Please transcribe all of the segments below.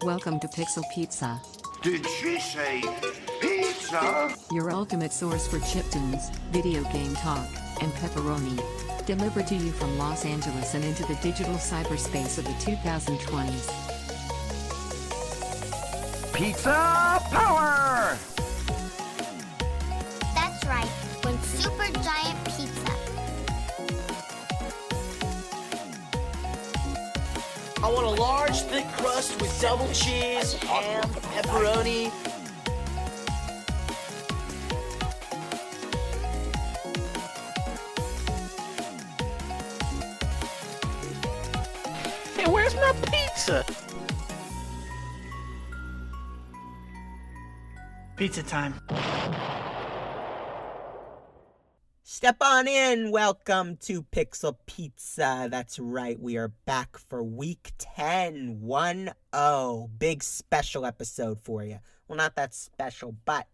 Welcome to Pixel Pizza, Did she say pizza? your ultimate source for chiptunes, video game talk, and pepperoni. Delivered to you from Los Angeles and into the digital cyberspace of the 2020s. Pizza power! That's right, one super giant pizza. I want a large, thick crust with double cheese, ham, pepperoni. Hey, where's my pizza? Pizza time. Step on in. Welcome to Pixel Pizza. That's right. We are back for week 10. 1-0. Big special episode for you. Well, not that special, but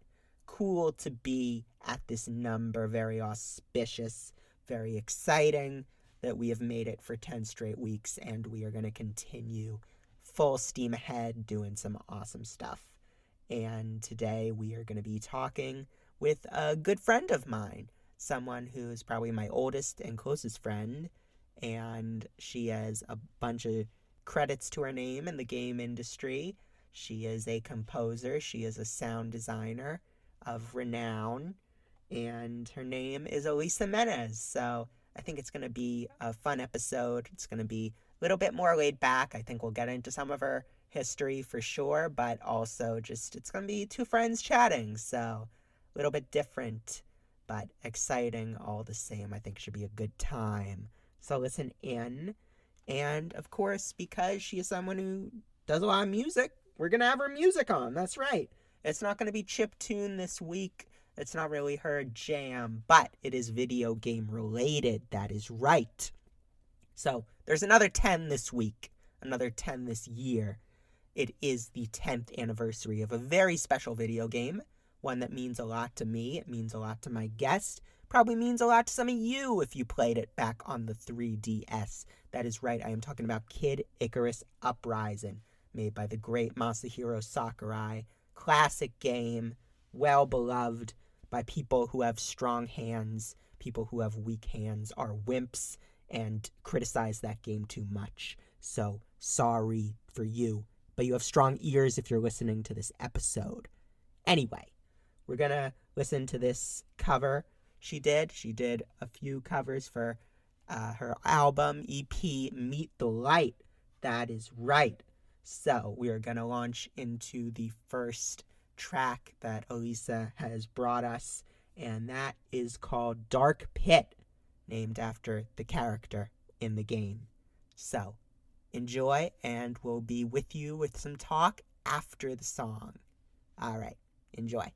cool to be at this number. Very auspicious. Very exciting that we have made it for 10 straight weeks, and we are going to continue full steam ahead doing some awesome stuff. And today we are going to be talking with a good friend of mine. Someone who is probably my oldest and closest friend, and she has a bunch of credits to her name in the game industry. She is a composer, she is a sound designer of renown, and her name is Alyssa Menes. So I think it's going to be a fun episode. It's going to be a little bit more laid back. I think we'll get into some of her history for sure, but also just it's going to be two friends chatting, so a little bit different, but exciting all the same. I think it should be a good time. So listen in. And of course, because she is someone who does a lot of music, we're going to have her music on. That's right. It's not going to be chiptune this week. It's not really her jam, but it is video game related. That is right. So there's another 10 this week, another 10 this year. It is the 10th anniversary of a very special video game. One that means a lot to me. It means a lot to my guest. Probably means a lot to some of you if you played it back on the 3DS. That is right. I am talking about Kid Icarus Uprising, made by the great Masahiro Sakurai. Classic game, well beloved by people who have strong hands. People who have weak hands are wimps and criticize that game too much. So sorry for you. But you have strong ears if you're listening to this episode. Anyway. We're going to listen to this cover she did. She did a few covers for her album, EP, Meet the Light. That is right. So we are going to launch into the first track that Alyssa has brought us, and that is called Dark Pit, named after the character in the game. So enjoy, and we'll be with you with some talk after the song. All right, enjoy.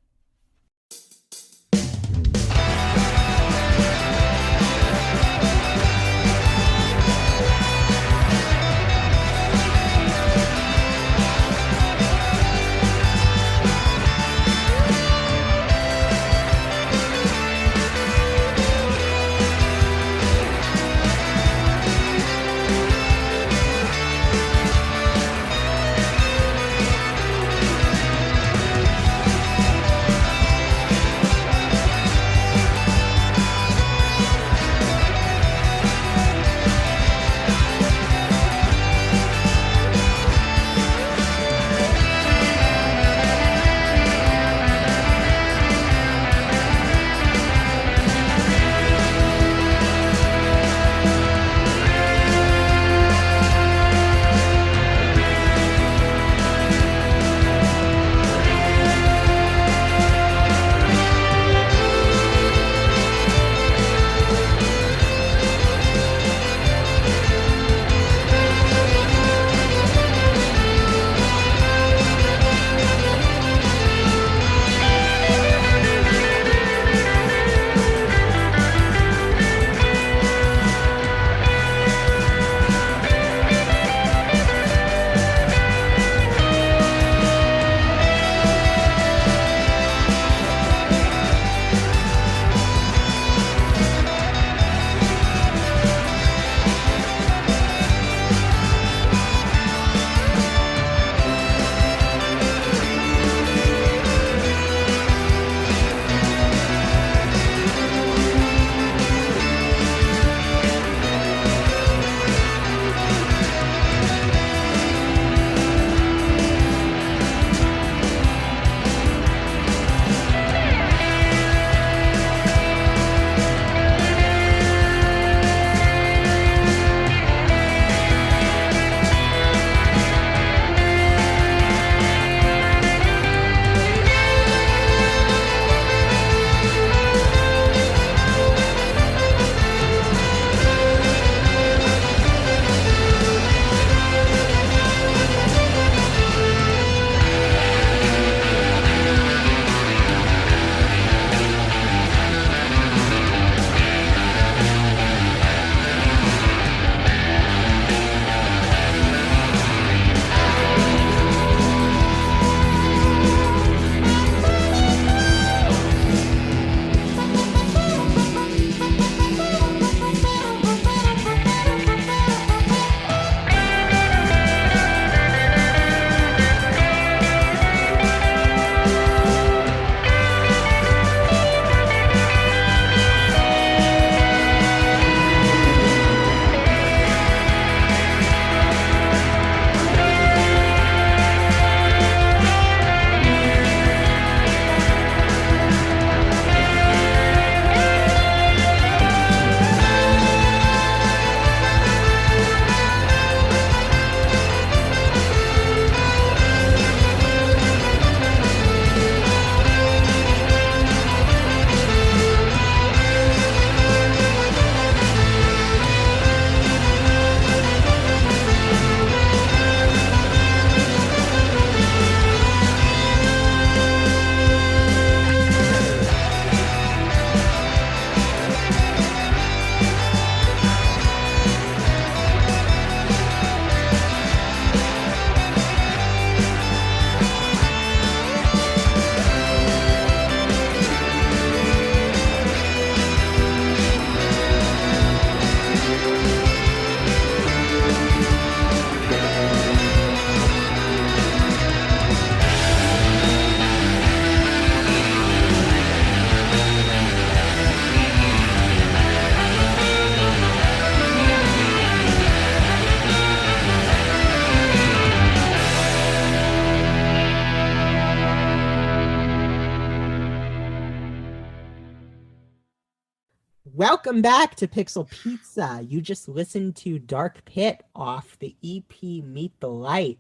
Welcome back to Pixel Pizza. You just listened to Dark Pit off the EP Meet the Light.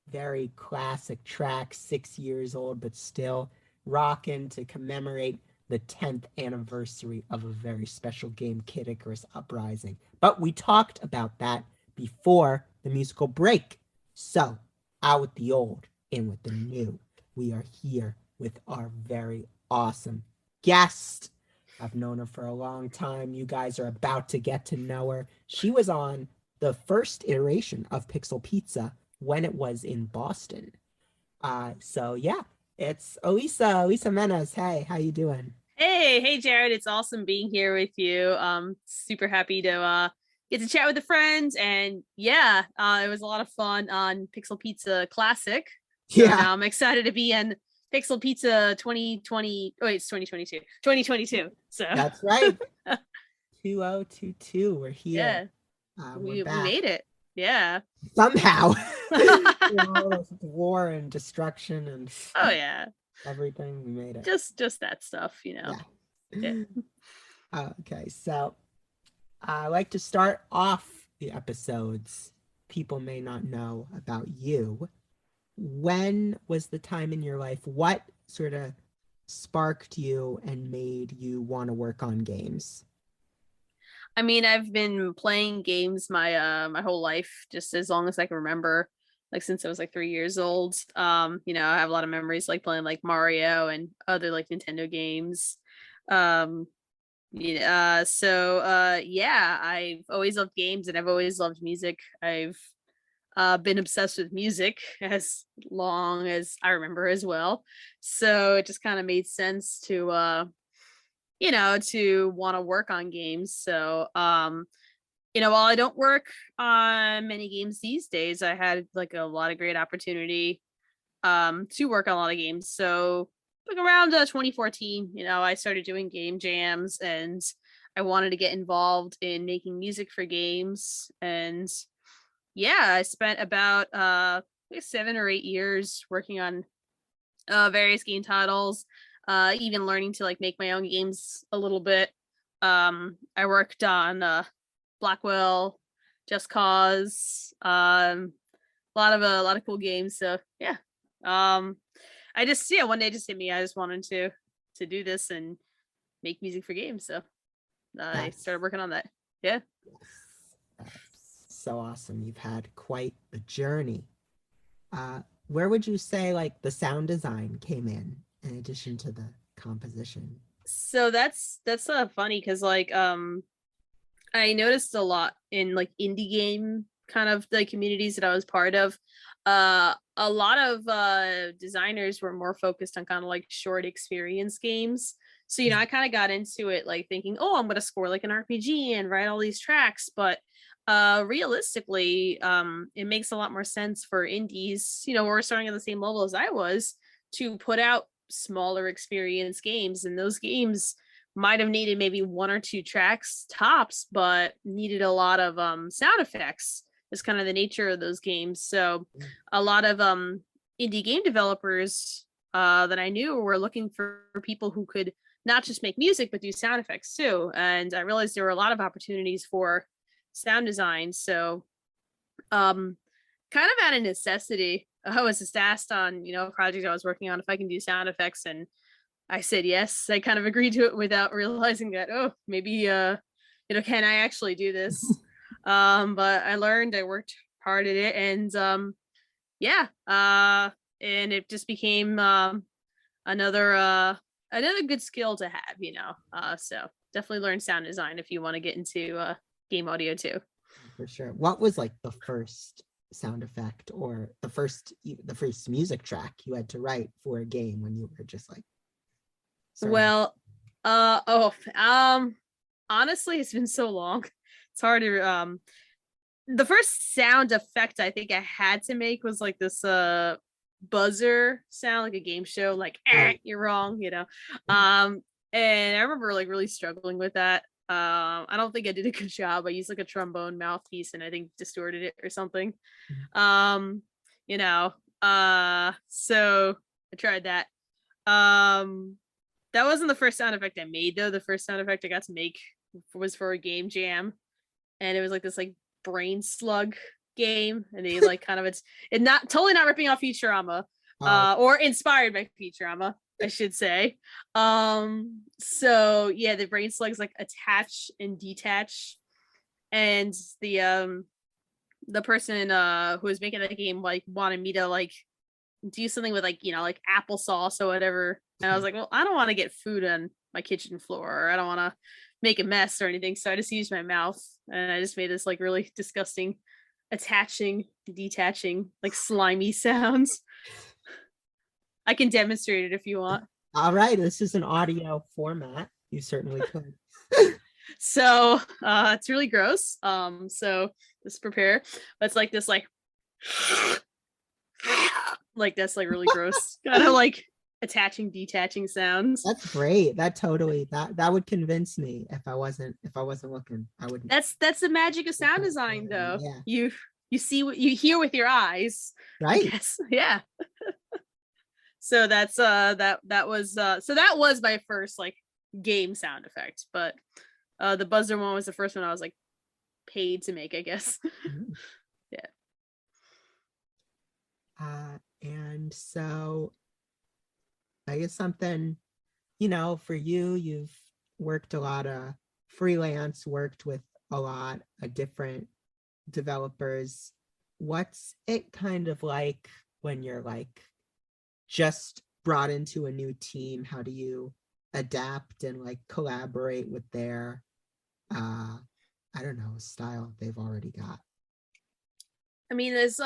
Very classic track, 6 years old, but still rocking to commemorate the 10th anniversary of a very special game, Kid Icarus Uprising. But we talked about that before the musical break. So, out with the old, in with the new. We are here with our very awesome guest. I've known her for a long time. You guys are about to get to know her. She was on the first iteration of Pixel Pizza when it was in Boston. So yeah, it's Alyssa Menes. Hey, how you doing? Hey, Jared. It's awesome being here with you. Super happy to get to chat with a friend. And yeah, it was a lot of fun on Pixel Pizza Classic. So now I'm excited to be in Pixel Pizza 2020. Oh, wait, it's 2022. 2022. So that's right. 2022. We're here. Yeah. We made it. Yeah. Somehow. War and destruction and oh yeah. Everything, we made it. Just that stuff, Yeah. Okay, so I like to start off the episodes. People may not know about you. When was the time in your life? What sort of sparked you and made you want to work on games? I mean, I've been playing games my whole life, just as long as I can remember, like since I was like 3 years old. I have a lot of memories like playing like Mario and other like Nintendo games. I've always loved games and I've always loved music. I've been obsessed with music as long as I remember as well. So it just kind of made sense to want to work on games. So while I don't work on many games these days, I had like a lot of great opportunity to work on a lot of games. So like around 2014, I started doing game jams and I wanted to get involved in making music for games. And yeah, I spent about 7 or 8 years working on various game titles, even learning to like make my own games a little bit. I worked on Blackwell, Just Cause, a lot of cool games. So yeah, one day it just hit me. I just wanted to do this and make music for games. So I started working on that. Yeah. So awesome. You've had quite a journey. Where would you say like the sound design came in addition to the composition? So that's funny because like I noticed a lot in like indie game kind of the communities that I was part of. A lot of designers were more focused on kind of like short experience games. So I kind of got into it like thinking, oh, I'm gonna score like an RPG and write all these tracks, but realistically, it makes a lot more sense for indies, we're starting at the same level as I was, to put out smaller experience games, and those games might have needed maybe 1 or 2 tracks tops, but needed a lot of sound effects. Is kind of the nature of those games. So a lot of indie game developers that I knew were looking for people who could not just make music but do sound effects too, and I realized there were a lot of opportunities for sound design. So kind of out of necessity, I was just asked on a project I was working on if I can do sound effects, and I said yes. I kind of agreed to it without realizing that maybe can I actually do this. But I learned, I worked hard at it, and and it just became another good skill to have. So definitely learn sound design if you want to get into game audio too. For sure. What was like the first sound effect or the first music track you had to write for a game when you were just like starting? Honestly, it's been so long. It's hard to the first sound effect I think I had to make was like this buzzer sound, like a game show, like you're wrong, and I remember like really struggling with that. I don't think I did a good job. I used like a trombone mouthpiece and I think distorted it or something. So I tried that. That wasn't the first sound effect I made though. The first sound effect I got to make was for a game jam, and it was like this like brain slug game, and they like kind of it's not totally not ripping off Futurama, or inspired by Futurama, I should say. So yeah, the brain slugs like attach and detach, and the person who was making the game like wanted me to like do something with like, you know, like applesauce or whatever, and I was like, well, I don't want to get food on my kitchen floor, or I don't want to make a mess or anything, so I just used my mouth, and I just made this like really disgusting attaching, detaching, like slimy sounds. I can demonstrate it if you want. All right, this is an audio format. You certainly could. So it's really gross. So just prepare. But it's like this like that's like really gross. Kind of like attaching, detaching sounds. That's great. That totally that would convince me if I wasn't looking. I wouldn't. That's the magic of sound design though. Yeah. You see what you hear with your eyes. Right. Yeah. So that's that was my first like game sound effect, but the buzzer one was the first one I was like paid to make, I guess. Mm-hmm. Yeah. And so I guess something, you know, for you, you've worked a lot of freelance, worked with a lot of different developers. What's it kind of like when you're like just brought into a new team? How do you adapt and like collaborate with their I don't know, style they've already got? I mean, there's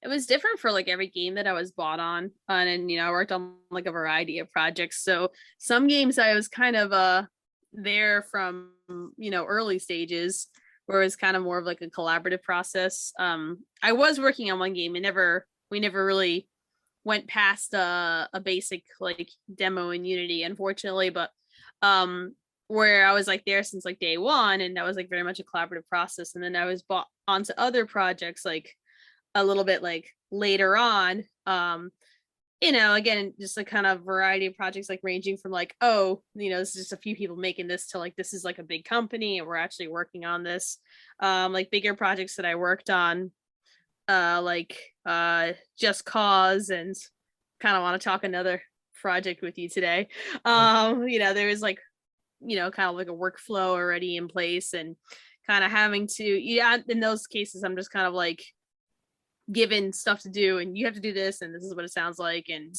it was different for like every game that I was bought on, and you know, I worked on like a variety of projects. So some games I was kind of there from, you know, early stages, where it was kind of more of like a collaborative process. I was working on one game and we never really went past a basic like demo in Unity, unfortunately, but where I was like there since like day one, and that was like very much a collaborative process. And then I was bought onto other projects like a little bit like later on, you know, again, just a kind of variety of projects, like ranging from like, oh, you know, this is just a few people making this, to like, this is like a big company and we're actually working on this. Like bigger projects that I worked on, like Just Cause, and kind of want to talk another project with you today. You know, there was like, you know, kind of like a workflow already in place, and kind of having to, yeah, in those cases, I'm just kind of like given stuff to do, and you have to do this, and this is what it sounds like. And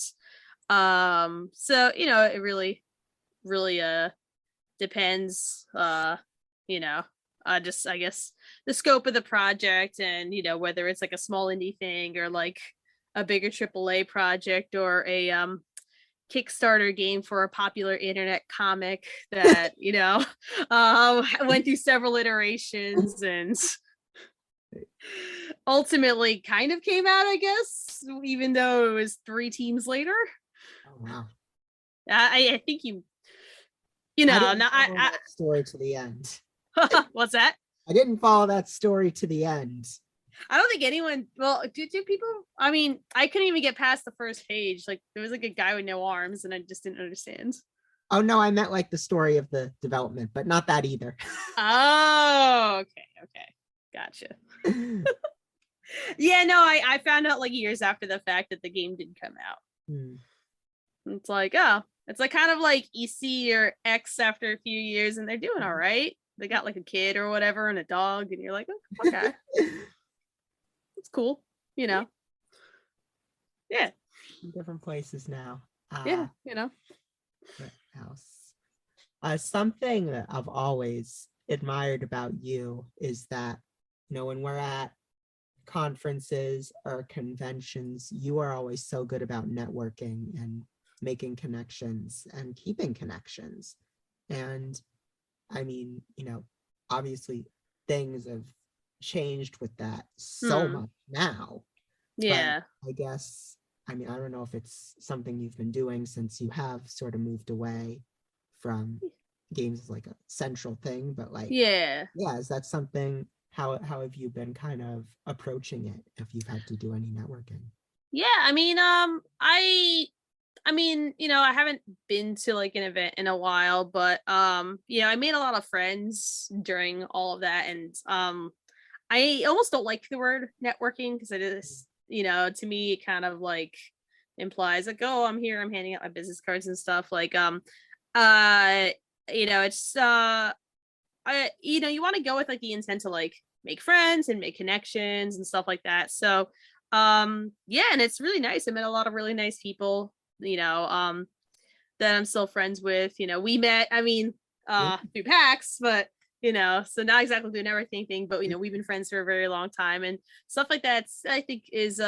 so, you know, it really depends, you know, just, I guess, the scope of the project, and, you know, whether it's like a small indie thing or like a bigger AAA project, or a Kickstarter game for a popular internet comic that, you know, went through several iterations and ultimately kind of came out, I guess, even though it was 3 teams later. Oh wow. I think you know, that story to the end. What's that? I didn't follow that story to the end. I don't think anyone, well, do people, I mean, I couldn't even get past the first page. Like, there was like a guy with no arms, and I just didn't understand. Oh no, I meant like the story of the development, but not that either. Oh, okay, gotcha. Yeah, no, I found out like years after the fact that the game didn't come out. It's like, oh, it's like kind of like you see your ex after a few years and they're doing all right. They got like a kid or whatever and a dog, and you're like, oh, okay. It's cool, you know. Yeah. Different places now. Yeah, you know. What else? Something that I've always admired about you is that, you know, when we're at conferences or conventions, you are always so good about networking and making connections and keeping connections. And I mean, you know, obviously things have changed with that so much now. Yeah. But I guess, I mean, I don't know if it's something you've been doing since you have sort of moved away from games as like a central thing, but like, yeah, is that something, how have you been kind of approaching it if you've had to do any networking? Yeah, I mean, I mean, I haven't been to like an event in a while, but I made a lot of friends during all of that, and I almost don't like the word networking because it is, to me it kind of like implies like, oh, I'm here, I'm handing out my business cards and stuff. Like it's you want to go with like the intent to like make friends and make connections and stuff like that. So yeah, and it's really nice. I met a lot of really nice people, that I'm still friends with. We met, I mean, through PAX, but so not exactly doing everything thing, but we've been friends for a very long time, and stuff like that I think is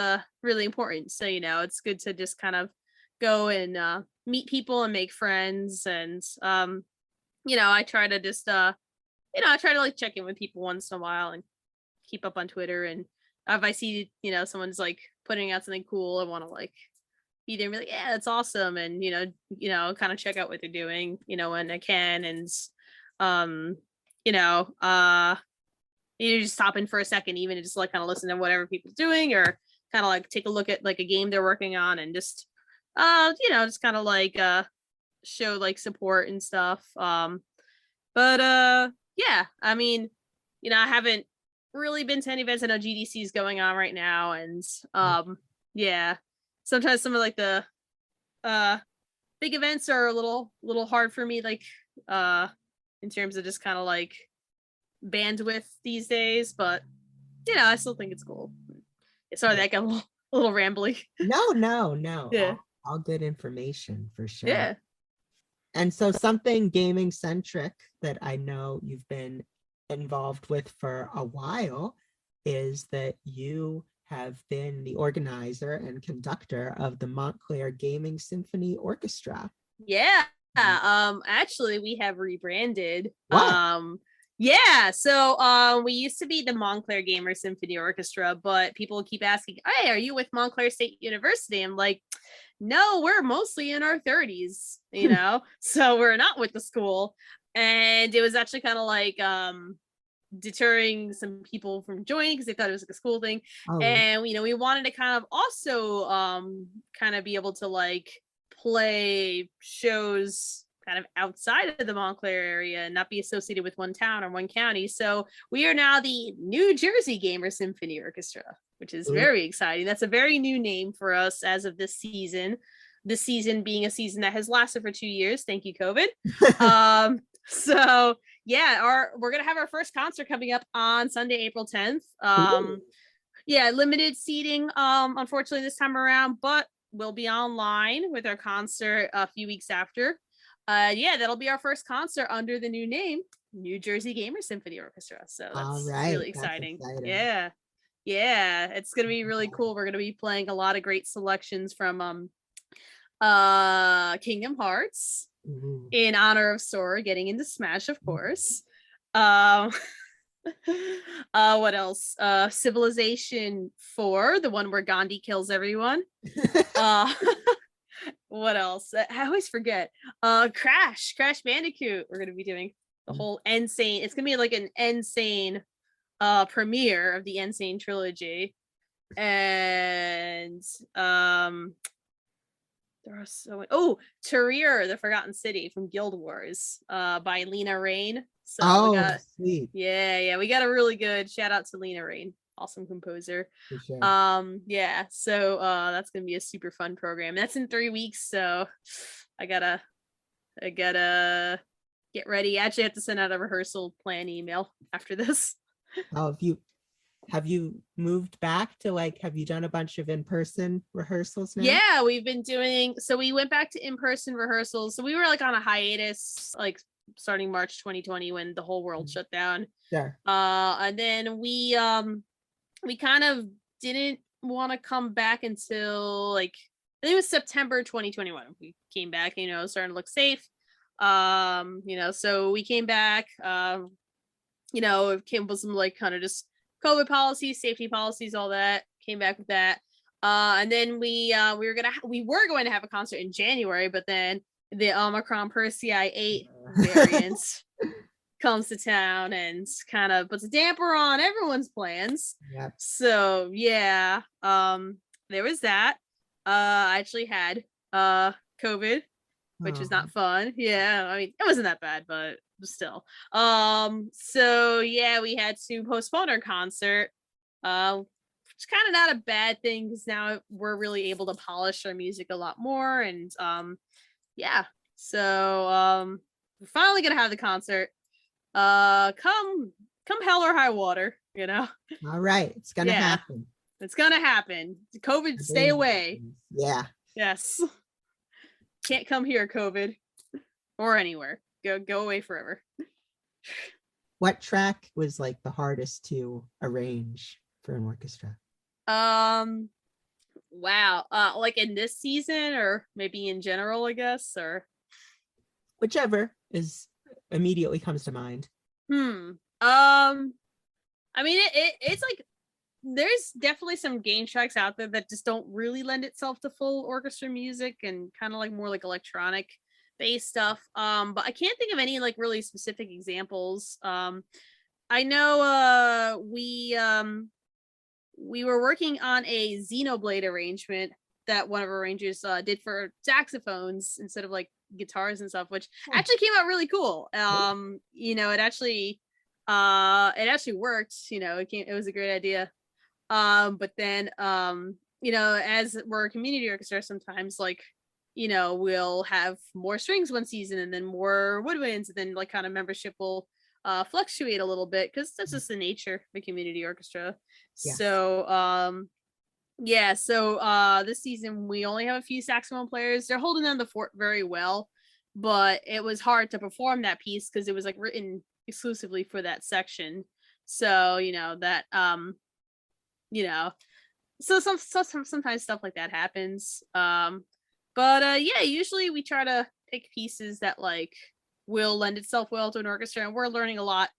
really important. So it's good to just kind of go and meet people and make friends, and I try to just I try to like check in with people once in a while and keep up on Twitter, and if I see someone's like putting out something cool, I want to like be there and be like, yeah, that's awesome, and kind of check out what they're doing when I can, and you just stop in for a second, even to just like kind of listen to whatever people's doing, or kind of like take a look at like a game they're working on, and just just kind of like show like support and stuff. But yeah, I mean, I haven't really been to any events. I know GDC is going on right now, and yeah, sometimes some of like the big events are a little hard for me, like in terms of just kind of like bandwidth these days, but I still think it's cool. Sorry, that got a little rambly. No. Yeah. All good information for sure. Yeah. And so something gaming centric that I know you've been involved with for a while is that you have been the organizer and conductor of the Montclair Gaming Symphony Orchestra. Yeah. Actually we have rebranded. What? Yeah, so we used to be the Montclair Gamer Symphony Orchestra, but people keep asking, hey, are you with Montclair State University? I'm like, no, we're mostly in our 30s, so we're not with the school. And it was actually kind of like deterring some people from joining because they thought it was like a school thing. Oh. And we wanted to kind of also kind of be able to like play shows kind of outside of the Montclair area and not be associated with one town or one county. So we are now the New Jersey Gamer Symphony Orchestra, which is very exciting. That's a very new name for us as of this season. This season being a season that has lasted for 2 years. Thank you, COVID. So yeah, we're gonna have our first concert coming up on Sunday, April 10th. Yeah, limited seating, unfortunately this time around, but we'll be online with our concert a few weeks after. Yeah, that'll be our first concert under the new name, New Jersey Gamer Symphony Orchestra. So that's really exciting. Yeah, it's gonna be really cool. We're gonna be playing a lot of great selections from Kingdom Hearts in honor of Sora getting into Smash, of course. What else? Civilization 4, the one where Gandhi kills everyone. What else? I always forget. Crash Bandicoot. We're gonna be doing the whole Insane. It's gonna be like an Insane premiere of the Insane trilogy. And there are Terrir, the Forgotten City from Guild Wars, by Lena Raine. So sweet. Yeah, we got a really good shout out to Lena Raine. Awesome composer. For sure. Yeah, so that's gonna be a super fun program. That's in 3 weeks, so I gotta get ready. I actually have to send out a rehearsal plan email after this. Oh, have you moved back to have you done a bunch of in-person rehearsals now? Yeah, we've been doing, so we went back to in-person rehearsals. So we were like on a hiatus, like starting March 2020 when the whole world shut down. Sure. And then we kind of didn't want to come back until like I think it was September 2021. We came back, starting to look safe. So we came back, it came with some like kind of just COVID policies, safety policies, all that. Came back with that. And then we were going to have a concert in January, but then the Omicron Persei 8 variant comes to town and kind of puts a damper on everyone's plans. So yeah, there was that. I actually had COVID, which was Oh. not fun. Yeah, I mean, it wasn't that bad, but still. So yeah, we had to postpone our concert. Which is kind of not a bad thing because now we're really able to polish our music a lot more, and yeah. So we're finally gonna have the concert. Come hell or high water, you know. All right, it's gonna Yeah, happen. it's gonna happen. COVID, I stay believe it away. happens. Yeah. Yes. Can't come here, COVID, or anywhere. Go away forever. What track was like the hardest to arrange for an orchestra? Wow. Like in this season, or maybe in general, I guess, or Whichever is immediately comes to mind. I mean, it's like there's definitely some game tracks out there that just don't really lend itself to full orchestra music and kind of like more like electronic based stuff. But I can't think of any like really specific examples. I know we were working on a Xenoblade arrangement that one of our arrangers did for saxophones instead of like guitars and stuff, which actually came out really cool. You know, it actually worked. You know, it was a great idea. But then you know, as we're a community orchestra, sometimes like, you know, we'll have more strings one season and then more woodwinds, and then like kind of membership will fluctuate a little bit because that's just the nature of the community orchestra. Yes. So yeah, so this season we only have a few saxophone players. They're holding down the fort very well, but it was hard to perform that piece because it was like written exclusively for that section. So, you know, that you know, so sometimes stuff like that happens. But yeah, usually we try to pick pieces that like will lend itself well to an orchestra, and we're learning a lot.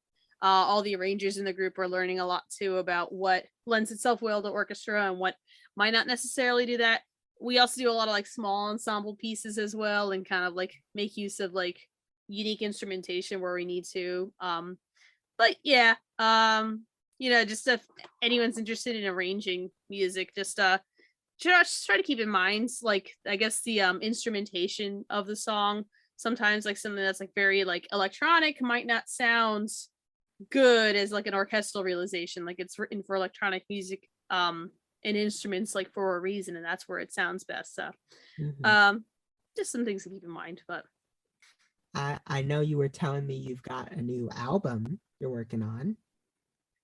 All the arrangers in the group are learning a lot too about what lends itself well to orchestra and what might not necessarily do that. We also do a lot of like small ensemble pieces as well, and kind of like make use of like unique instrumentation where we need to. But yeah, you know, just if anyone's interested in arranging music, just try to keep in mind like I guess the instrumentation of the song. Sometimes like something that's like very like electronic might not sound good as like an orchestral realization. Like it's written for electronic music and instruments like for a reason, and that's where it sounds best. So just some things to keep in mind. But I know you were telling me you've got a new album you're working on.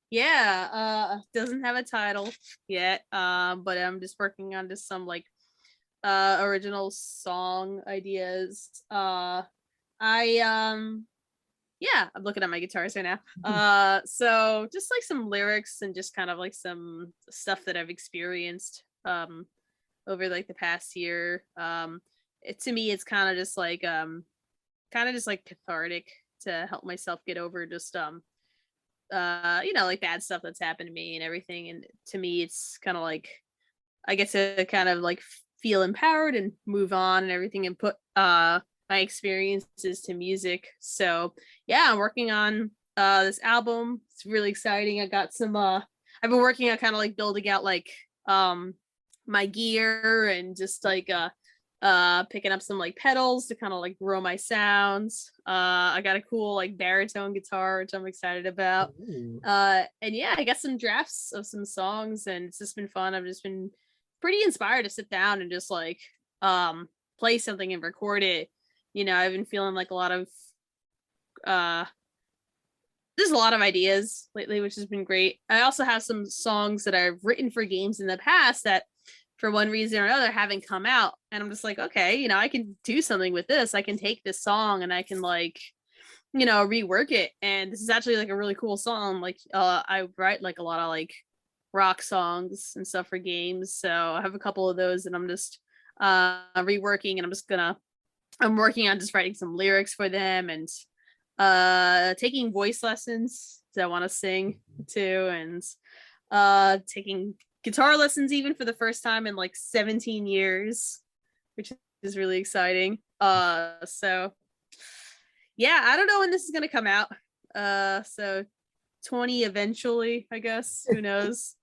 yeah, doesn't have a title yet, but I'm just working on just some like original song ideas. Yeah, I'm looking at my guitars right now. So just like some lyrics and just kind of like some stuff that I've experienced over like the past year. To me it's kind of just like cathartic to help myself get over just you know, like bad stuff that's happened to me and everything. And to me it's kind of like I get to kind of like feel empowered and move on and everything, and put my experiences to music. So yeah, I'm working on this album. It's really exciting. I got some I've been working on kind of like building out like my gear and just like picking up some like pedals to kind of like grow my sounds. I got a cool like baritone guitar which I'm excited about. And yeah, I got some drafts of some songs and it's just been fun. I've just been pretty inspired to sit down and just like play something and record it. You know, I've been feeling like a lot of there's a lot of ideas lately, which has been great. I also have some songs that I've written for games in the past that for one reason or another haven't come out, and I'm just like, okay, you know, I can do something with this. I can take this song and I can like, you know, rework it. And this is actually like a really cool song. Like I write like a lot of like rock songs and stuff for games, so I have a couple of those and I'm just reworking, and I'm working on just writing some lyrics for them and taking voice lessons that I want to sing too, and taking guitar lessons even for the first time in like 17 years, which is really exciting. So yeah, I don't know when this is gonna come out. So 20 eventually, I guess. Who knows?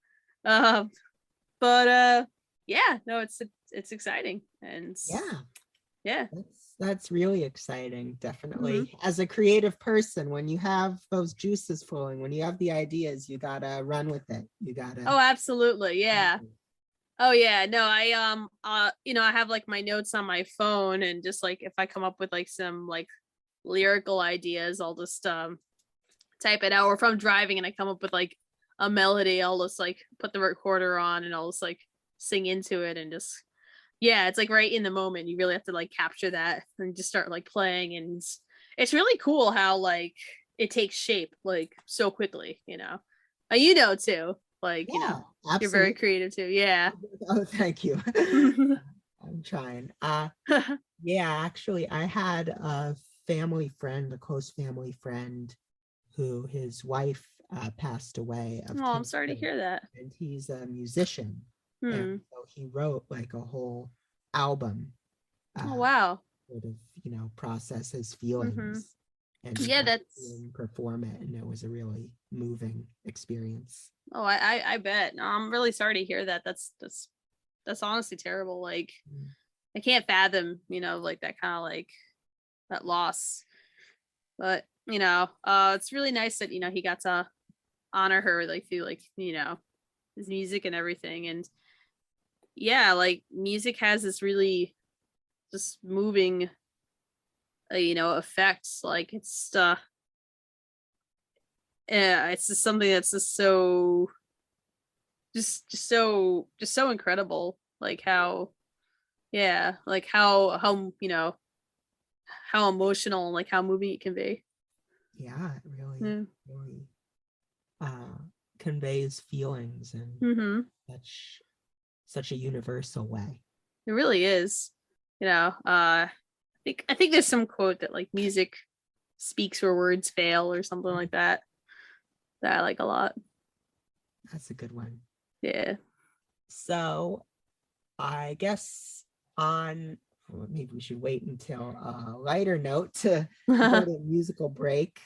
But yeah, no, it's exciting, and Yeah. yeah. That's really exciting, definitely. Mm-hmm. As a creative person, when you have those juices flowing, when you have the ideas, you gotta run with it. You gotta. Oh, absolutely, yeah. Oh yeah, no, I have like my notes on my phone, and just like if I come up with like some like lyrical ideas, I'll just type it out. Or if I'm driving and I come up with like a melody, I'll just like put the recorder on and I'll just like sing into it, and just yeah, it's like right in the moment. You really have to like capture that and just start like playing, and it's really cool how like it takes shape like so quickly, too. Like, Yeah, you're very absolutely. creative too. Yeah. Oh, thank you. I'm trying. Yeah, actually, I had a close family friend, who his wife passed away of Oh, I'm sorry to cancer, hear that. and he's a musician, and so he wrote like a whole album, Oh, uh, wow. sort of, process his Hmm. feelings, and he Yeah, got that's. to perform it, and it was a really moving experience. Oh, I bet. No, I'm really sorry to hear that. That's honestly terrible. Like, Mm. I can't fathom, like that kind of like that loss. But it's really nice that he got to honor her like through like his music and everything. And yeah, like music has this really just moving effects. Like it's just something that's just so just so incredible, like how yeah, like how emotional and like how moving it can be. Yeah, it really, Yeah. really conveys feelings in Mm-hmm. such a universal way. It really is. I think there's some quote that like music speaks where words fail or something like that I like a lot. That's a good one. Yeah. So I guess maybe we should wait until a lighter note to go to a musical break,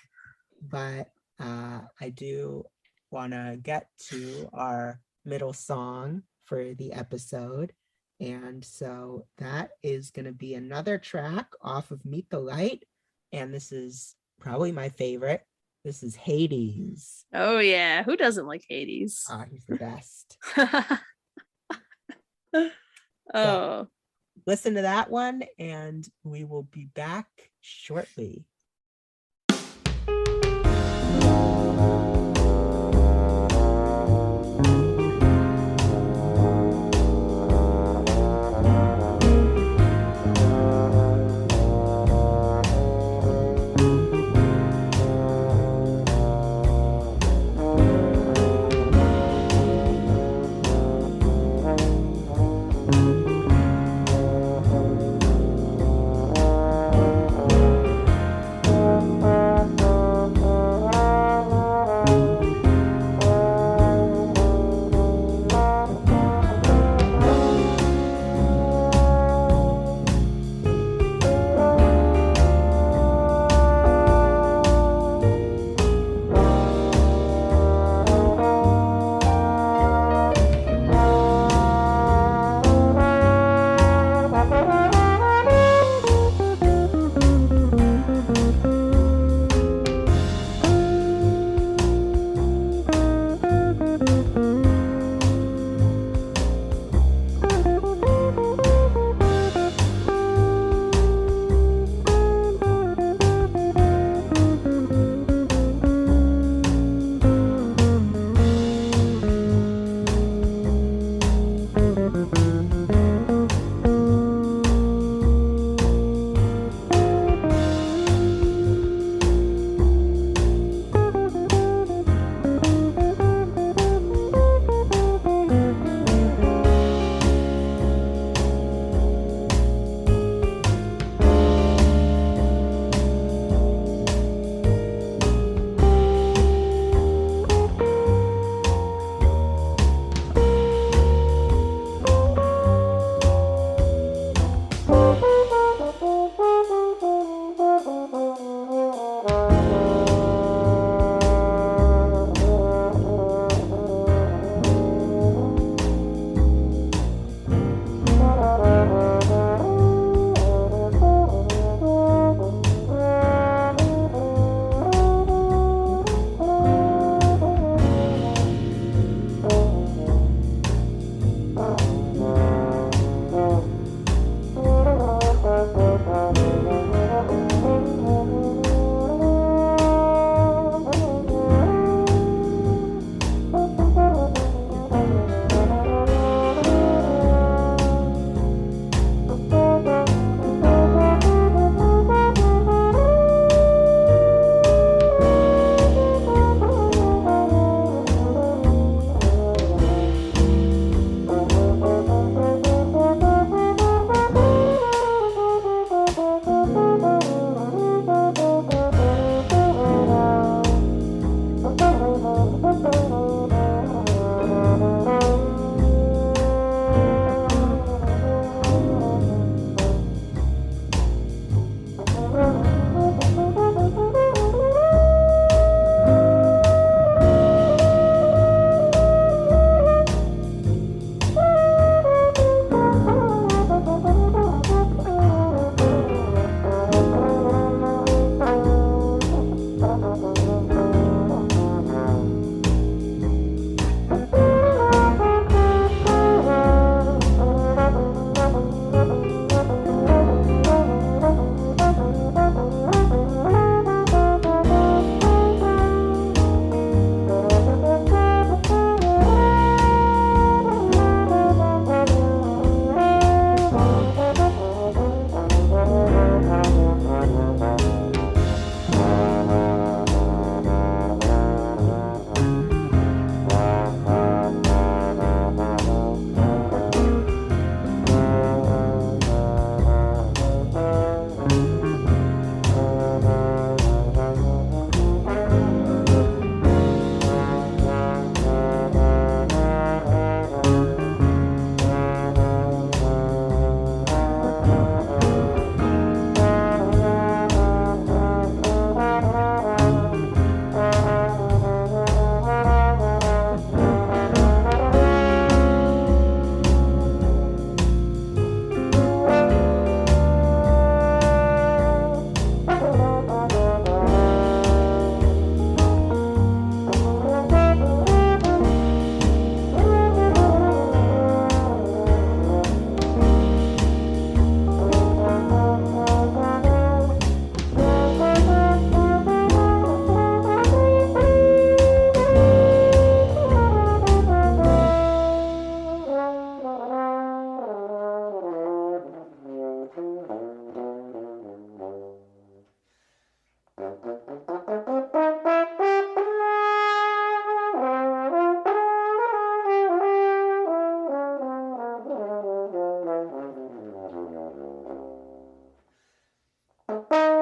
but I do want to get to our middle song for the episode. And so that is going to be another track off of Meet the Light. And this is probably my favorite. This is Hades. Oh yeah, who doesn't like Hades? He's the best. Oh. Listen to that one, and we will be back shortly.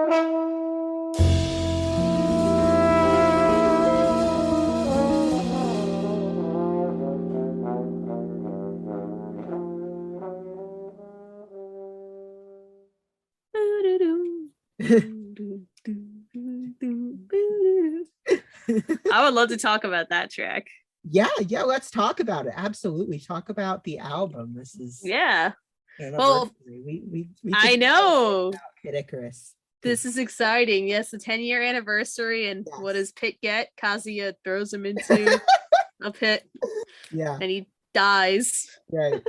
I would love to talk about that track. Yeah, let's talk about it. Absolutely. Talk about the album. This is Yeah. well, I know. Kid Icarus. This is exciting. Yes, the 10-year anniversary, and Yes. what does Pit get? Kazuya throws him into a pit. Yeah. And he dies. Right.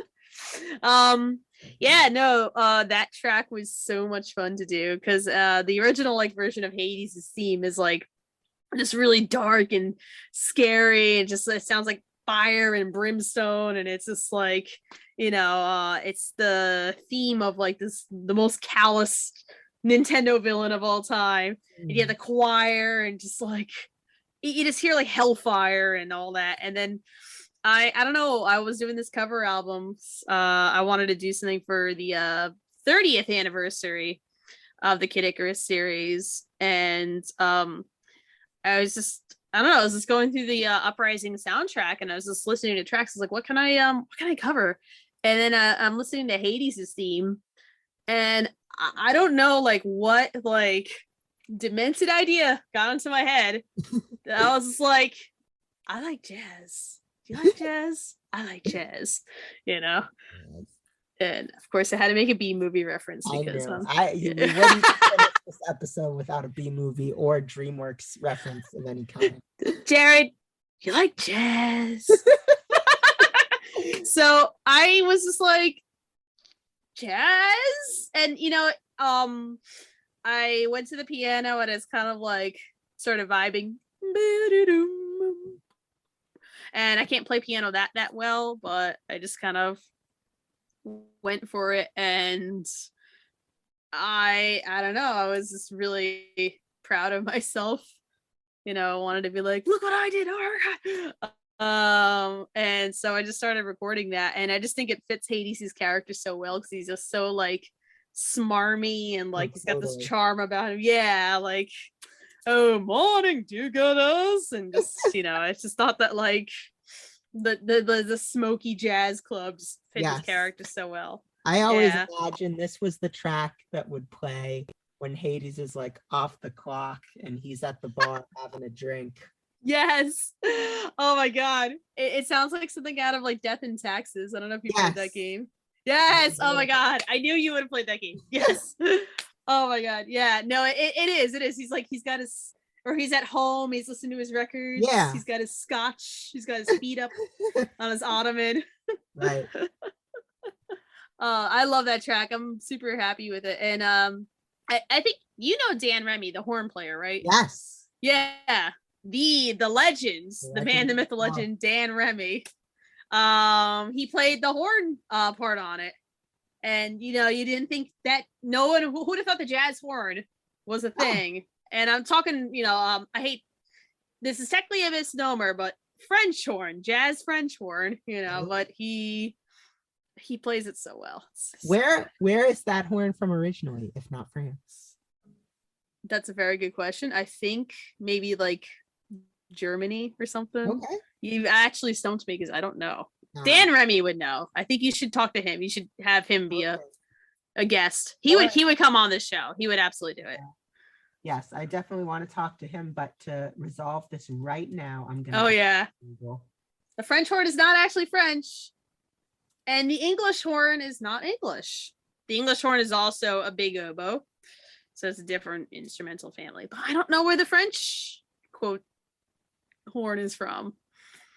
Yeah, no, that track was so much fun to do because the original like version of Hades' theme is like just really dark and scary, and just it sounds like fire and brimstone, and it's just like, you know, it's the theme of like the most callous Nintendo villain of all time. And you have the choir and just like you just hear like hellfire and all that. And then I don't know, I was doing this cover albums. I wanted to do something for the 30th anniversary of the Kid Icarus series, and I was just, I don't know, I was just going through the Uprising soundtrack, and I was just listening to tracks. I was like, what can I cover? And then I'm listening to Hades' theme, and I don't know like what like demented idea got into my head. I was just like, I like jazz. Do you like jazz? I like jazz, you know. And of course, I had to make a B movie reference because you wouldn't finish this episode without a B movie or DreamWorks reference of any kind. Jared, you like jazz? So I was just like, jazz, and you know, I went to the piano and it's kind of like sort of vibing. And I can't play piano that well, but I just kind of went for it, and I don't know, I was just really proud of myself, you know, wanted to be like, look what I did. Oh my God. And so I just started recording that, and I just think it fits Hades' character so well because he's just so like smarmy and like he's got this charm about him. Yeah, like, oh, morning, do-gooders, and just, you know, I just thought that like the smoky jazz clubs fit his character so well. I always imagine this was the track that would play when Hades is like off the clock and he's at the bar having a drink. Yes. Oh my God. It sounds like something out of like Death and Taxes. I don't know if you played that game. Yes. Oh my God. I knew you would have played that game. Yes. Oh my God. Yeah. No, it is. It is. He's like, he's got his, or he's at home. He's listening to his records. Yeah. He's got his scotch. He's got his feet up on his ottoman. Right. I love that track. I'm super happy with it. And I think you know Dan Remy, the horn player, right? Yes. Yeah. The legends, the man, the myth, the legend, Dan Remy. He played the horn part on it. And you know, you didn't think that, no one who would have thought the jazz horn was a thing. And I'm talking, you know, I hate, this is technically a misnomer, but French horn, jazz French horn, you know, but he plays it so well. Where is that horn from originally, if not France? That's a very good question. I think maybe like Germany or something. Okay. You've actually stumped me because I don't know. Dan Remy would know. I think you should talk to him. You should have him be a guest. He would come on this show. He would absolutely do it. Yes, I definitely want to talk to him, but to resolve this right now, I'm gonna Google. The French horn is not actually French. And the English horn is not English. The English horn is also a big oboe. So it's a different instrumental family. But I don't know where the French quote horn is from.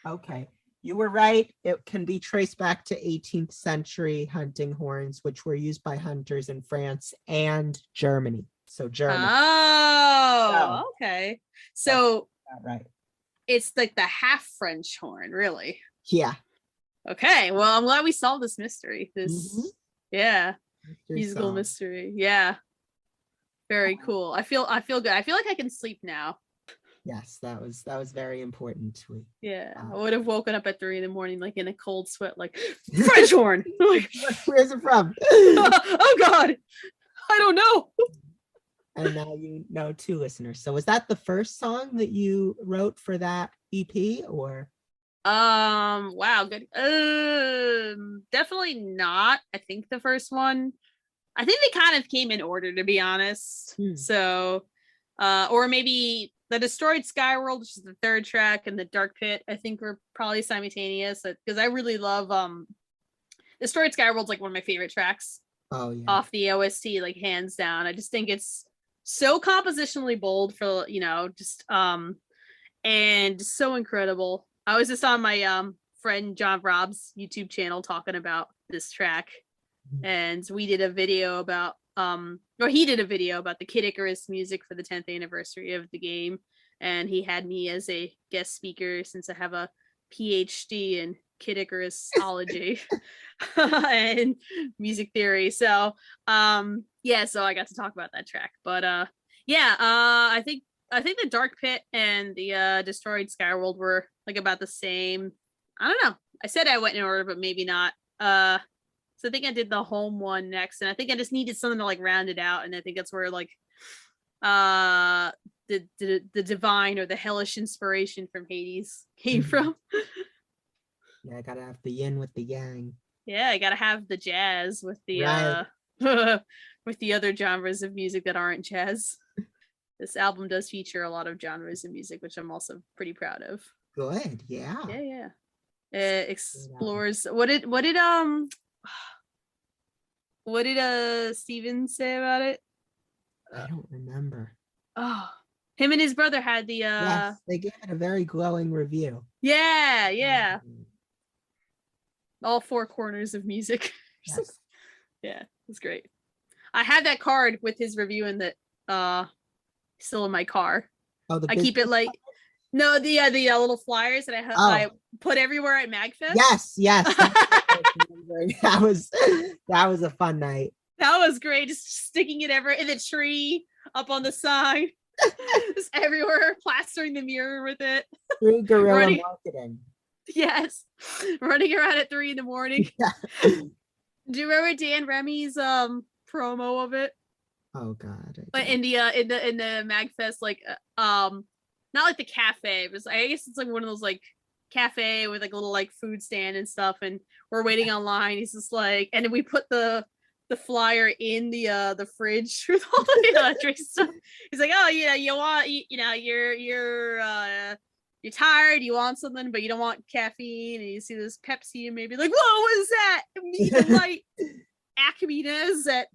Okay. You were right. It can be traced back to 18th century hunting horns, which were used by hunters in France and Germany. So Germany. Oh, okay. So right. It's like the half French horn, really. Yeah. Okay. Well, I'm glad we solved this mystery. Musical mystery. Yeah. Very cool. I feel good. I feel like I can sleep now. Yes, that was very important. I would have woken up at 3 a.m, like in a cold sweat, like French horn. Like, where's it from? Oh God, I don't know. And now you know 2 listeners. So was that the first song that you wrote for that EP or? Wow, good. Definitely not. I think the first one. I think they kind of came in order, to be honest. So, or maybe the Destroyed Skyworld, which is the 3rd track, and the Dark Pit, I think were probably simultaneous. Because I really love Destroyed Skyworld's like one of my favorite tracks. Oh yeah. Off the OST, like hands down. I just think it's so compositionally bold for just and so incredible. I was just on my friend John Rob's YouTube channel talking about this track, and we did a video about or he did a video about the Kid Icarus music for the 10th anniversary of the game, and he had me as a guest speaker since I have a PhD in Kid Icarusology and music theory. So yeah, so I got to talk about that track. But I think the Dark Pit and the Destroyed Skyworld were like about the same. I don't know. I said I went in order, but maybe not. So I think I did the home one next, and I think I just needed something to like round it out, and I think that's where like the divine or the hellish inspiration from Hades came from. Yeah, I gotta have the yin with the yang. Yeah, I gotta have the jazz with the with the other genres of music that aren't jazz. This album does feature a lot of genres of music, which I'm also pretty proud of. Good, yeah. Yeah. It explores what did Steven say about it? I don't remember. Oh, him and his brother had the yes, they gave it a very glowing review. Yeah. All 4 corners of music. Yes. Yeah, it's great. I have that card with his review in that still in my car. Oh, I keep it like no, the little flyers that I put everywhere at MagFest. Yes. that was a fun night. That was great. Just sticking it in the tree, up on the sign, just everywhere, plastering the mirror with it. Through guerrilla marketing. Yes, running around at 3 a.m. Yeah. Do you remember Dan Remy's promo of it? Oh God! In the MagFest, like not like the cafe, but I guess it's like one of those like cafe with like a little like food stand and stuff, and we're waiting online. He's just like, and then we put the flyer in the fridge with all the drink stuff. He's like, oh yeah, you want you're tired, you want something, but you don't want caffeine, and you see this Pepsi and maybe like, whoa, what is that? Meet the light Acmenas at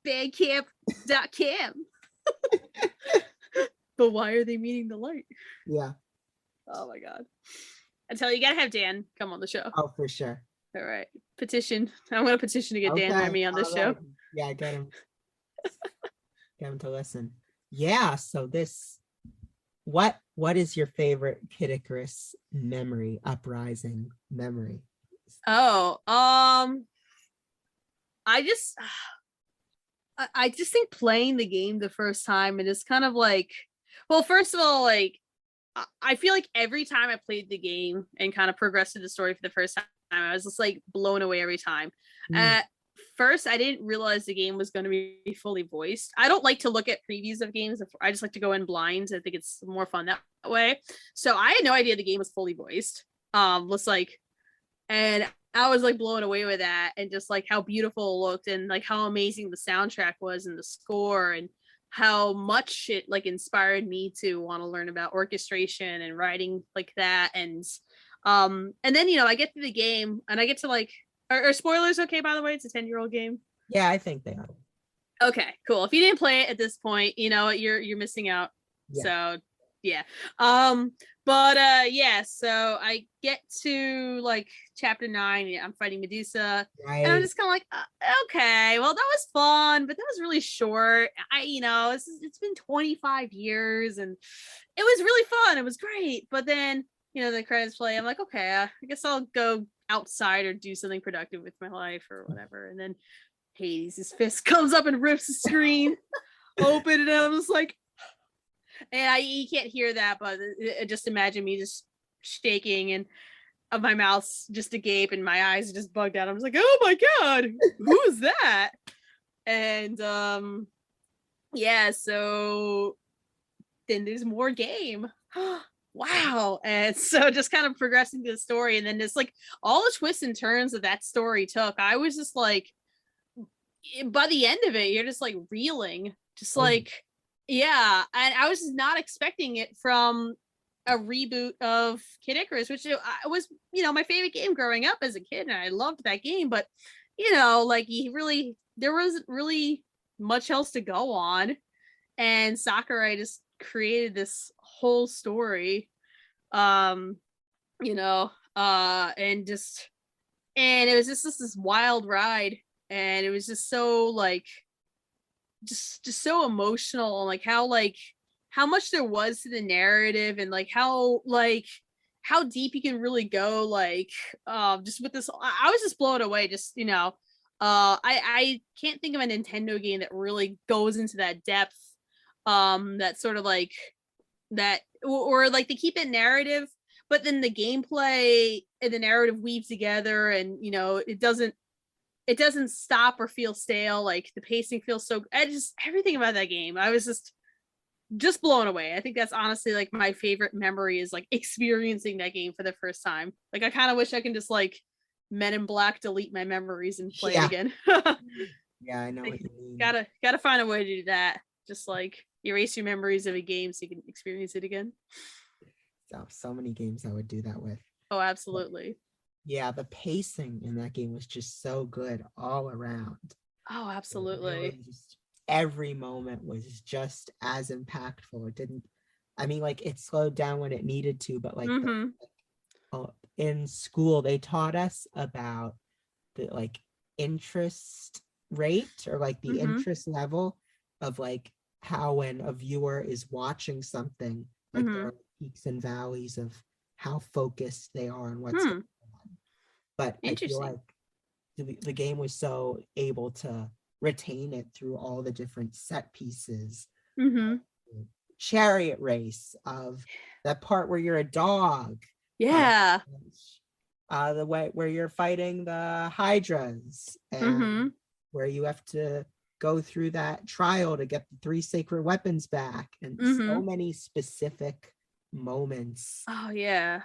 bandcamp.com. But why are they meeting the light? Yeah. Oh my God. I tell you gotta have Dan come on the show. Oh, for sure. All right. Petition. I'm gonna petition to get Dan Remy on the show. Yeah, get him. Get him to listen. Yeah, so this what is your favorite Kid Icarus memory, Uprising memory? Oh, I just think playing the game the first time, and it's kind of like, well, first of all, like I feel like every time I played the game and kind of progressed through the story for the first time, I was just like blown away every time. At first, I didn't realize the game was going to be fully voiced. I don't like to look at previews of games. I just like to go in blind. I think it's more fun that way. So I had no idea the game was fully voiced. Looks like, and I was like blown away with that, and just like how beautiful it looked, and like how amazing the soundtrack was, and the score, and how much it like inspired me to want to learn about orchestration and writing like that. And then I get to the game and I get to like, are spoilers okay, by the way? It's a 10-year-old game. Yeah, I think they are. Okay, cool. If you didn't play it at this point, you're missing out. Yeah. So yeah. So I get to like chapter 9, I'm fighting Medusa, right. And I'm just kind of like, okay, well, that was fun, but that was really short. It's been 25 years and it was really fun. It was great. But then, the credits play. I'm like, okay, I guess I'll go outside or do something productive with my life or whatever. And then Hades' fist comes up and rips the screen open, and I'm just like, and you can't hear that, but just imagine me just shaking and of my mouth just agape and my eyes just bugged out. I'm just like, oh my God, who is that? And yeah, so then there's more game. Wow. And so just kind of progressing the story, and then just like all the twists and turns that story took, I was just like, by the end of it, you're just like reeling, just like, yeah. And I was just not expecting it from a reboot of Kid Icarus, which was, my favorite game growing up as a kid, and I loved that game. But like there wasn't really much else to go on, and Sakurai just created this whole story, and it was just this wild ride, and it was just so like just so emotional, and how much there was to the narrative, and how deep you can really go, just with this. I was just blown away, just I can't think of a Nintendo game that really goes into that depth, that sort of like that, or like they keep it narrative, but then the gameplay and the narrative weave together, and it doesn't stop or feel stale. Like the pacing feels so, everything about that game, I was just blown away. I think that's honestly like my favorite memory, is like experiencing that game for the first time. Like I kind of wish I can just like Men in Black delete my memories and play it again. Yeah, I know what you mean. Gotta find a way to do that. Just like erase your memories of a game so you can experience it again. So many games I would do that with. Oh, absolutely. Yeah, the pacing in that game was just so good all around. Oh, absolutely. Every moment was just as impactful. It didn't, it slowed down when it needed to, but in school they taught us about the like interest rate, or like the interest level of like how when a viewer is watching something, like there are peaks and valleys of how focused they are on what's going on. But I feel like the game was so able to retain it through all the different set pieces. Chariot race, of that part where you're a dog. Yeah. The way where you're fighting the hydras, and where you have to go through that trial to get the 3 sacred weapons back, and so many specific moments. Oh yeah.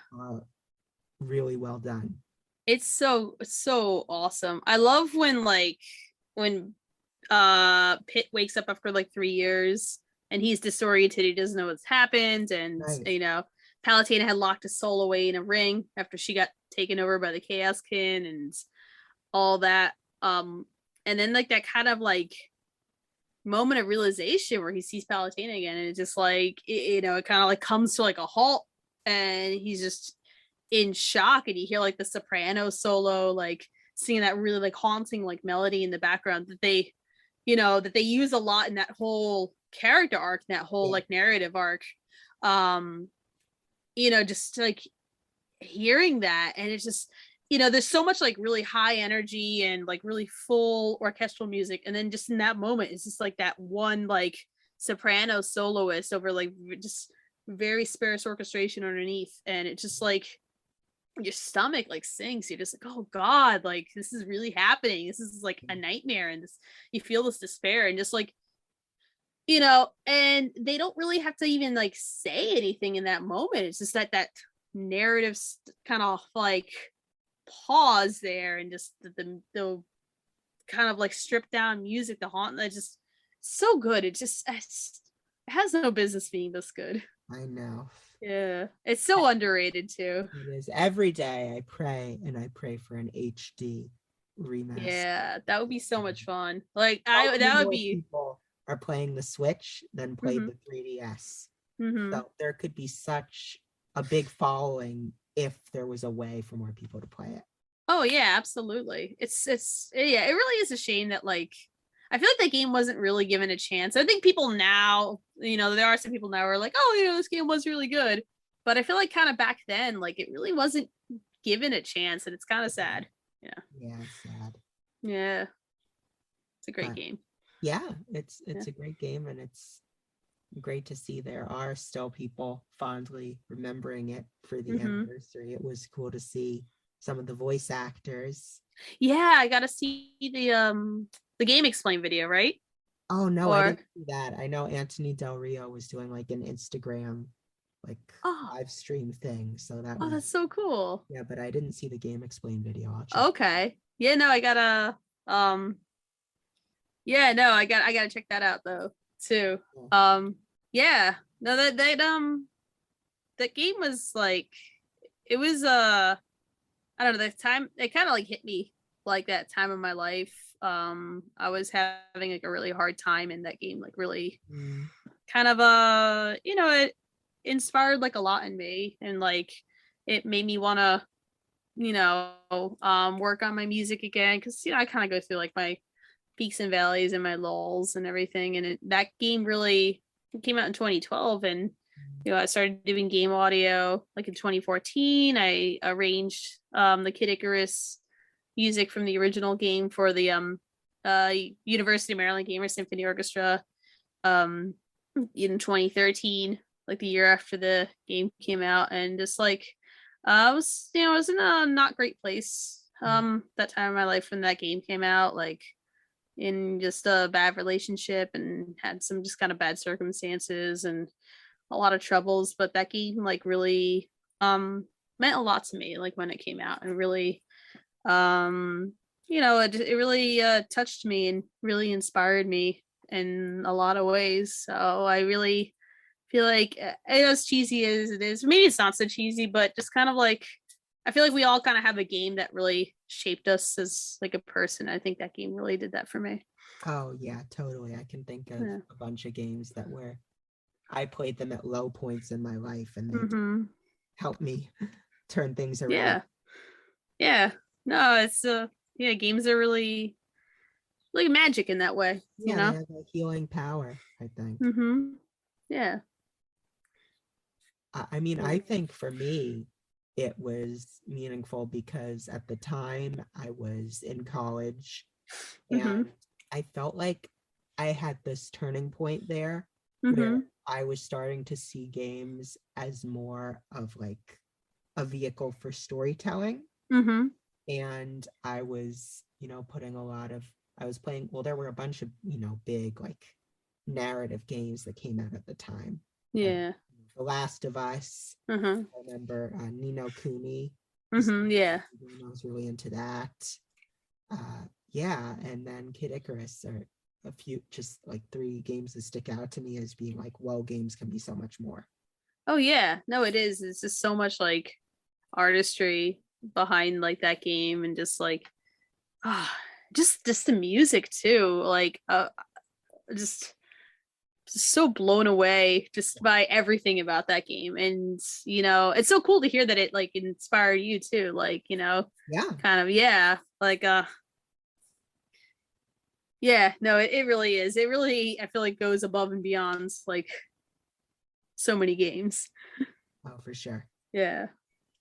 Really well done. It's so awesome. I love when Pitt wakes up after like 3 years and he's disoriented, he doesn't know what's happened, and Palutena had locked his soul away in a ring after she got taken over by the Chaos Kin and all that. And then like that kind of like moment of realization where he sees Palutena again, and it's just like it kind of like comes to like a halt, and he's just in shock, and you hear like the soprano solo like singing that really like haunting like melody in the background that they use a lot in that whole character arc, that whole like narrative arc. Just like hearing that, and it's just there's so much like really high energy and like really full orchestral music, and then just in that moment it's just like that one like soprano soloist over like just very sparse orchestration underneath, and it just like your stomach like sinks. You're just like, oh god, like this is really happening, this is like a nightmare, and this, you feel this despair, and just like and they don't really have to even like say anything in that moment. It's just that narrative kind of like pause there, and just the kind of like stripped down music, the haunt, that just so good. It has no business being this good. I know. Yeah, it's so underrated too. It is. Every day I pray for an HD remaster. Yeah, that would be so much fun. Like that would be. People are playing the Switch than play the 3DS. So there could be such a big following if there was a way for more people to play it. Oh yeah, absolutely. It's yeah, it really is a shame that like I feel like that game wasn't really given a chance. I think people now, there are some people now who are like, oh, this game was really good. But I feel like kind of back then, like it really wasn't given a chance, and it's kind of sad. Yeah. Yeah, it's sad. Yeah. It's a great game. Yeah, it's a great game, and it's great to see there are still people fondly remembering it for the anniversary. It was cool to see some of the voice actors. Yeah, I got to see the Game Explain video, right? Oh no, I Or didn't see that. I know Anthony Del Rio was doing like an Instagram like oh, live stream thing. So that oh, was that's so cool. yeah, but I didn't see the Game Explain video. I'll check. Okay. Yeah, no, I gotta yeah, no, I gotta check that out though too. Yeah. Yeah. No, that game was like it was I don't know, the time it kind of like hit me like that time of my life. I was having like a really hard time in that game, like really Mm, kind of it inspired like a lot in me, and like it made me want to work on my music again, because I kind of go through like my peaks and valleys and my lulls and everything, and that game really came out in 2012, and I started doing game audio like in 2014. I arranged the Kid Icarus music from the original game for the University of Maryland Gamer Symphony Orchestra in 2013, like the year after the game came out, and just like I was in a not great place that time of my life when that game came out, like in just a bad relationship, and had some just kind of bad circumstances and a lot of troubles. But that game like really meant a lot to me, like when it came out, and really it really touched me and really inspired me in a lot of ways. So I really feel like, as cheesy as it is, maybe it's not so cheesy, but just kind of like I feel like we all kind of have a game that really shaped us as like a person. I think that game really did that for me. oh yeah, totally. I can think of Yeah. a bunch of games that were I played them at low points in my life and they Mm-hmm. helped me turn things around. Yeah. Yeah. No, it's yeah, games are really like magic in that way, Yeah, they have a healing power, I think. Mm-hmm. Yeah. I mean, I think for me, it was meaningful because at the time I was in college Mm-hmm. and I felt like I had this turning point there Mm-hmm. where I was starting to see games as more of like a vehicle for storytelling. Mm-hmm. And I was, putting a lot of, I was playing, well, there were a bunch of, big like narrative games that came out at the time. Yeah. The Last of Us. Mm-hmm. I remember Nino Kuni. Mm-hmm. Yeah. I was really into that. Yeah, and then Kid Icarus are a few, just like 3 games that stick out to me as being like, well, games can be so much more. Oh yeah. No, it is. It's just so much like artistry behind like that game, and just like ah, just the music too. Like just so blown away just by everything about that game. And it's so cool to hear that it like inspired you too, like Yeah. kind of, yeah, like yeah, no, it really is, it really, I feel like goes above and beyond like so many games. Oh, for sure. Yeah,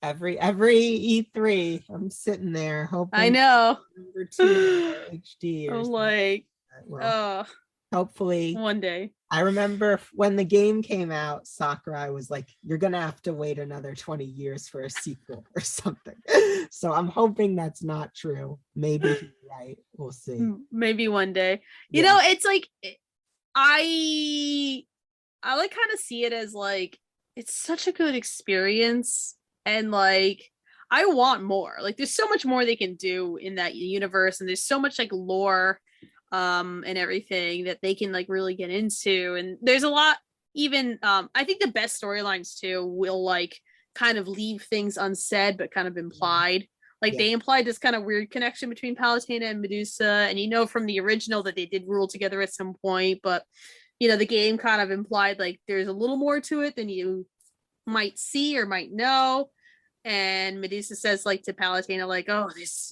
Every E3, I'm sitting there hoping I know. number 2 HD or I'm something. like, Well, oh, hopefully. one day. I remember when the game came out, Sakurai was like, you're gonna have to wait another 20 years for a sequel or something. So I'm hoping that's not true. Maybe he's right. We'll see. Maybe one day. Yeah. It's like I like kind of see it as like it's such a good experience, and like I want more. Like there's so much more they can do in that universe, and there's so much like lore and everything that they can like really get into, and there's a lot. Even I think the best storylines too will like kind of leave things unsaid but kind of implied. Like they implied this kind of weird connection between Palutena and Medusa, and from the original that they did rule together at some point, but the game kind of implied like there's a little more to it than you might see or might know. And Medusa says like to Palutena, like, oh, this,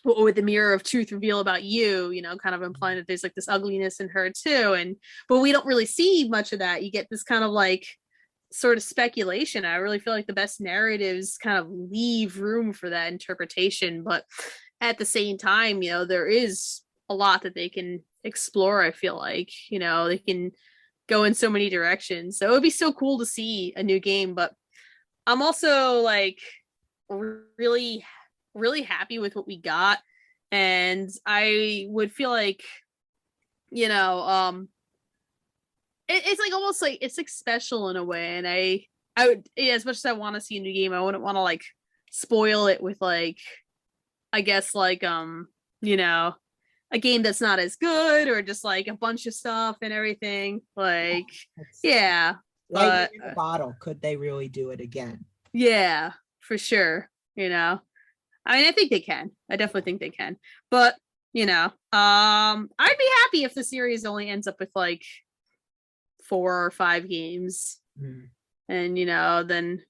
what would the mirror of truth reveal about you, kind of implying that there's like this ugliness in her too. But we don't really see much of that. You get this kind of like sort of speculation. I really feel like the best narratives kind of leave room for that interpretation, but at the same time, there is a lot that they can explore. I feel like they can go in so many directions, so it would be so cool to see a new game. But I'm also like really really happy with what we got, and I would feel like it's like almost like it's like special in a way, and I would, yeah, as much as I want to see a new game, I wouldn't want to like spoil it with like, I guess like a game that's not as good, or just like a bunch of stuff and everything. Like, yeah, Lightning but in the bottle. Could they really do it again? yeah, for sure. I mean, I think they can. I definitely think they can. But I'd be happy if the series only ends up with like 4 or 5 games, and then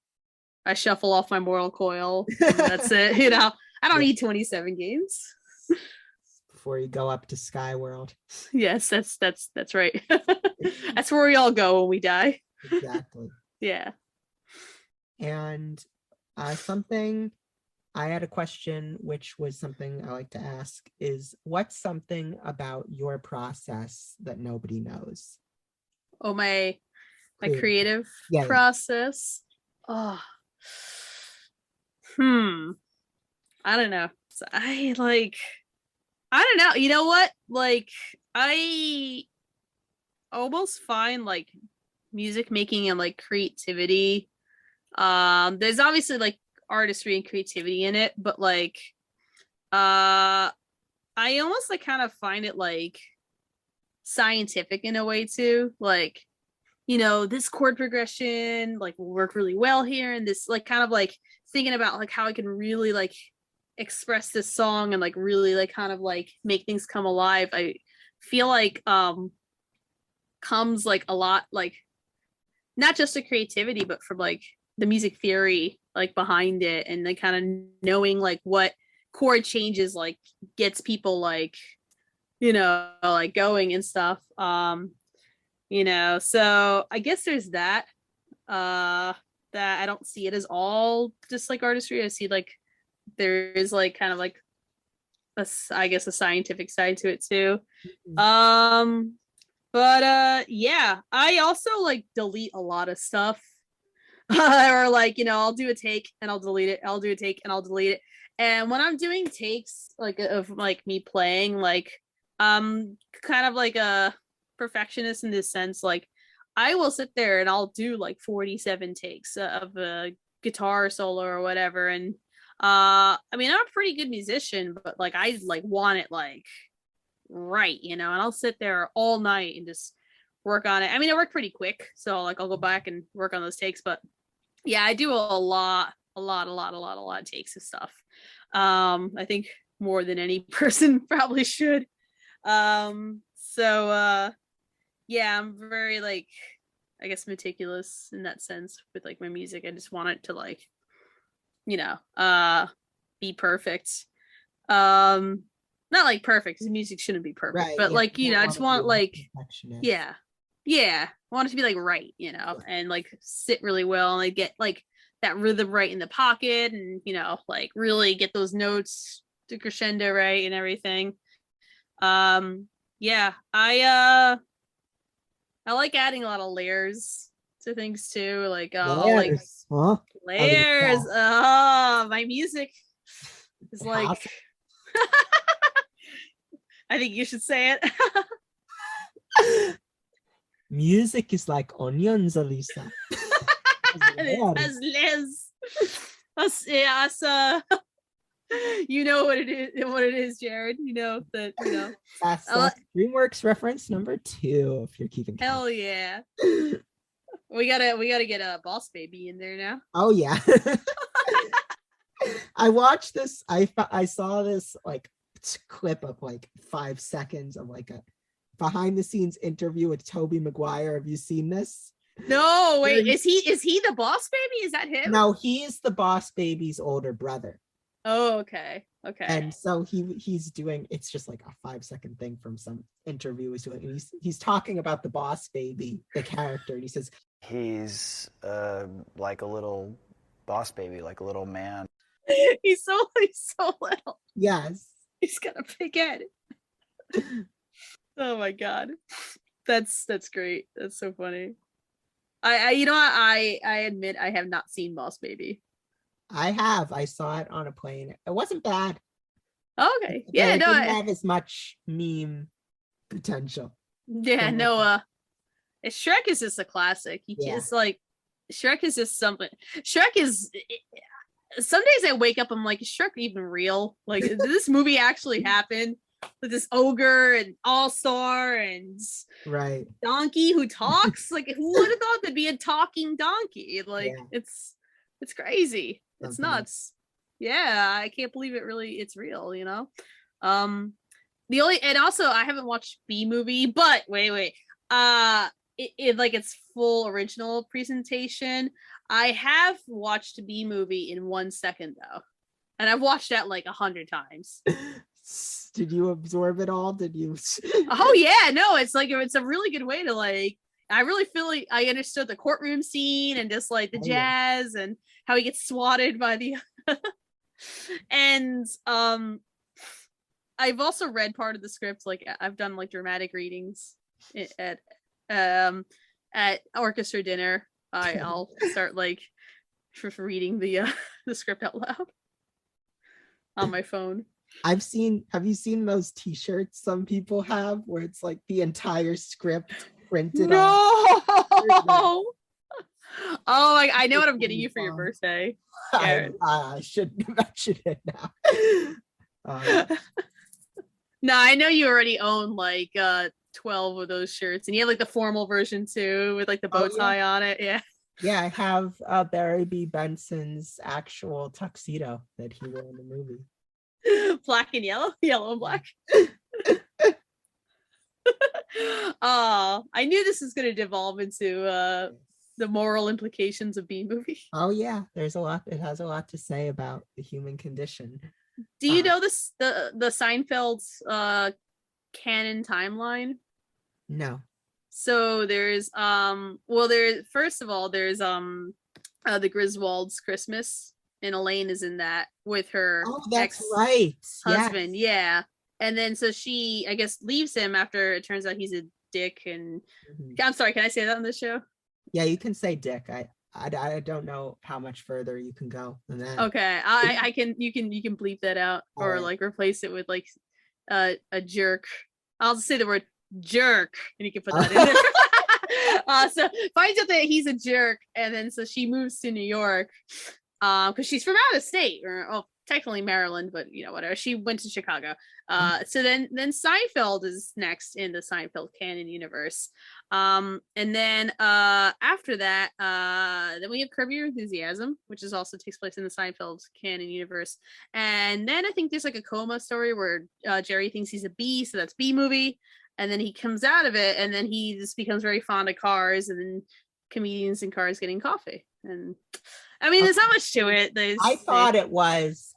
I shuffle off my mortal coil. And that's it. I don't need 27 games before you go up to Skyworld. Yes, that's right. That's where we all go when we die. Exactly. Yeah. And something I had a question, which was something I like to ask, is what's something about your process that nobody knows? Oh, my creative process. Oh. I don't know. So I don't know. You know what? Like, I almost find like music making and like creativity. There's obviously like artistry and creativity in it, but like I almost like kind of find it like scientific in a way too. Like, this chord progression like will work really well here, and this like kind of like thinking about like how I can really like express this song and like really like kind of like make things come alive. I feel like comes like a lot, like not just the creativity, but from like the music theory like behind it, and then kind of knowing like what chord changes like gets people like like going and stuff. So I guess there's that I don't see it as all just like artistry. I see like there is like kind of like I guess a scientific side to it too. But yeah, I also like delete a lot of stuff. Or like, I'll do a take and I'll delete it. I'll do a take and I'll delete it. And when I'm doing takes like of like me playing, like kind of like a perfectionist in this sense, like I will sit there and I'll do like 47 takes of a guitar solo or whatever. And I mean, I'm a pretty good musician, but like I like want it like right, and I'll sit there all night and just work on it. I mean, I work pretty quick, so like I'll go back and work on those takes, but yeah, I do a lot of takes of stuff. I think more than any person probably should. So yeah, I'm very like, I guess, meticulous in that sense with like my music. I just want it to like be perfect. Not like perfect, because music shouldn't be perfect, right, but like I just want like yeah I want it to be like right, and like sit really well, and like get like that rhythm right in the pocket, and like really get those notes to crescendo right and everything. Yeah, I like adding a lot of layers to things too, like layers. Layers. Oh, my music is like I think you should say it. Music is like onions, Alyssa. As Liz. Us, you know what it is, Jared. That That's DreamWorks reference number 2, if you're keeping count. Hell yeah. We gotta get a Boss Baby in there now. Oh yeah. I watched this. I saw this like clip of like 5 seconds of like a behind the scenes interview with Tobey Maguire. Have you seen this? No, wait, is he the Boss Baby? Is that him? No, he is the Boss Baby's older brother. Oh, okay. And so he's doing, it's just like a 5-second thing from some interview he's doing. And he's talking about the Boss Baby, the character, and he says he's like a little boss baby, like a little man. he's so little. Yes. He's got a big head. Oh my god. That's great. That's so funny. I admit I have not seen Boss Baby. I have. I saw it on a plane. It wasn't bad. Okay. Yeah, it didn't have as much meme potential. Yeah, no, Shrek is just a classic. He Yeah. just like Shrek is just something. Shrek is. Some days I wake up, I'm like, is Shrek even real? Like, did this movie actually happen? With this ogre and all-star and Right. donkey who talks? Like, who would have thought there'd be a talking donkey? Like, Yeah. it's crazy. It's Something. nuts. Yeah, I can't believe it's real, you know? And also I haven't watched B movie, but wait. It like its full original presentation. I have watched B movie in 1 second though. And I've watched that like 100 times. Did you absorb it all? Did you? Oh yeah, no, it's like it's a really good way to like. I really feel like I understood the courtroom scene and just like the jazz and how he gets swatted by the. And I've also read part of the script. Like I've done like dramatic readings at orchestra dinner. I'll start like reading the script out loud on my phone. Have you seen those t-shirts some people have where it's like the entire script printed on? Oh, I know what I'm getting you for your birthday. I shouldn't mention it now. No, I know you already own like 12 of those shirts, and you have like the formal version too with like the bow tie on it. Yeah, I have Barry B. Benson's actual tuxedo that he wore in the movie. Black and yellow and black. I knew this was going to devolve into the moral implications of B movie. Oh yeah, there's a lot. It has a lot to say about the human condition. Do you know this the Seinfeld's canon timeline? No. So there's first of all there's the Griswold's Christmas, and Elaine is in that with her Yes. ex-husband. Yeah. And then so she, I guess, leaves him after it turns out he's a dick. And I'm sorry, can I say that on this show? Yeah, you can say dick. I don't know how much further you can go than that. Okay, I can you can bleep that out or like replace it with like a jerk. I'll just say the word jerk, and you can put that in there. So finds out that he's a jerk, and then so she moves to New York. Because she's from out of state, or technically Maryland, but you know, whatever. She went to Chicago. So then Seinfeld is next in the Seinfeld canon universe. And then after that, then we have Curb Your Enthusiasm, which is also takes place in the Seinfeld canon universe. And then I think there's like a coma story where Jerry thinks he's a bee, so that's B movie. And then he comes out of it, and then he just becomes very fond of cars, and then comedians in cars getting coffee. And I mean, there's not much to it. I thought it was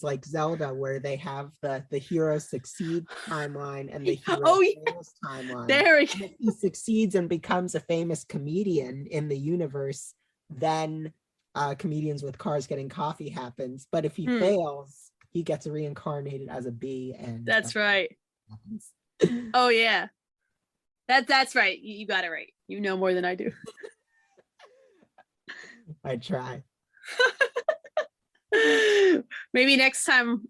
like Zelda, where they have the hero succeed timeline and the hero fails timeline. There if he succeeds and becomes a famous comedian in the universe, then comedians with cars getting coffee happens. But if he fails, he gets reincarnated as a bee, and that's right. Oh yeah, that's right. You got it right. You know more than I do. I try. Maybe next time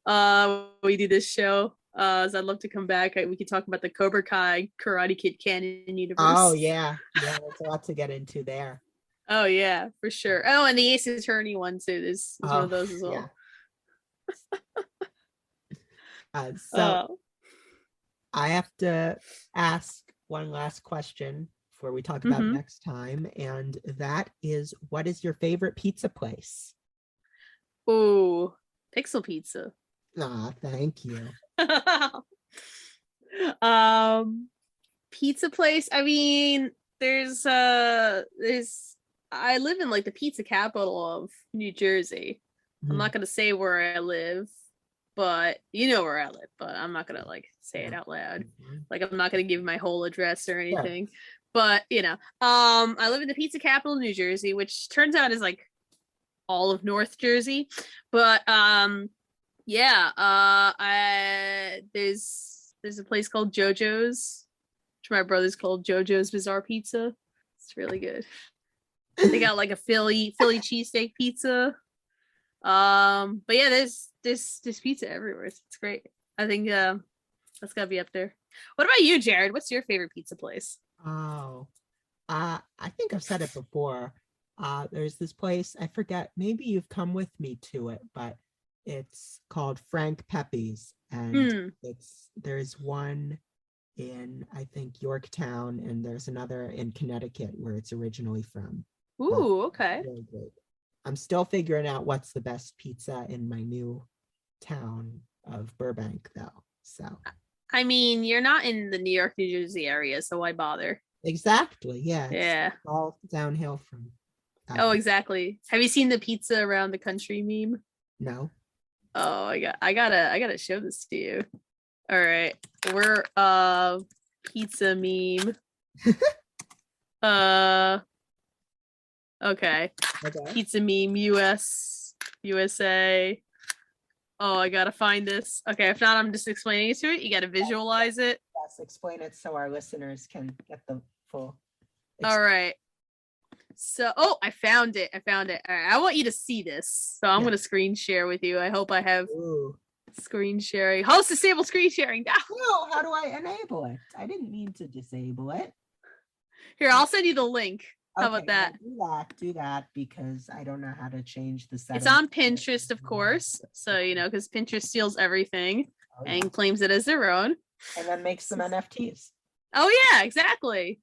we do this show, I'd love to come back. We could talk about the Cobra Kai Karate Kid canon universe. Oh yeah, there's a lot to get into there. Oh yeah, for sure. Oh, and the Ace Attorney one too. There's one of those as well. Yeah. So I have to ask one last question before we talk about next time, and that is, what is your favorite pizza place? Oh, Pixel Pizza. Thank you. Pizza place. I mean, there's I live in like the pizza capital of New Jersey. I'm not gonna say where I live, but you know where I live, but I'm not gonna like say it out loud. Like I'm not gonna give my whole address or anything. Yeah. But you know, I live in the pizza capital of New Jersey, which turns out is like all of North Jersey. But there's a place called JoJo's, which my brother's called JoJo's Bizarre Pizza. It's really good. They got like a Philly cheesesteak pizza. But yeah, there's pizza everywhere. It's great. I think That's gotta be up there. What about you, Jared? What's your favorite pizza place? Oh, I think I've said it before. There's this place, I forget, maybe you've come with me to it, but it's called Frank Pepe's, and there's one in, I think, Yorktown, and there's another in Connecticut where it's originally from. Ooh, okay. Really great. I'm still figuring out what's the best pizza in my new town of Burbank, though. So, I mean, you're not in the New York, New Jersey area, so why bother? exactly, yeah. It's Yeah. all downhill from. Oh, exactly. Have you seen the pizza around the country meme? No. Oh, I gotta show this to you. All right, we're pizza meme. Okay. Pizza meme USA. Oh, I gotta find this. Okay, if not, I'm just explaining it to it. You gotta visualize it. Yes, explain it so our listeners can get the full. All right. So, I found it. All right, I want you to see this. So I'm gonna screen share with you. I hope I have screen sharing. Host disable screen sharing now. No, how do I enable it? I didn't mean to disable it. Here, I'll send you the link. How about that? Do that because I don't know how to change the settings. It's on Pinterest, of course. So, because Pinterest steals everything and claims it as their own. And then makes some NFTs. Oh yeah, exactly.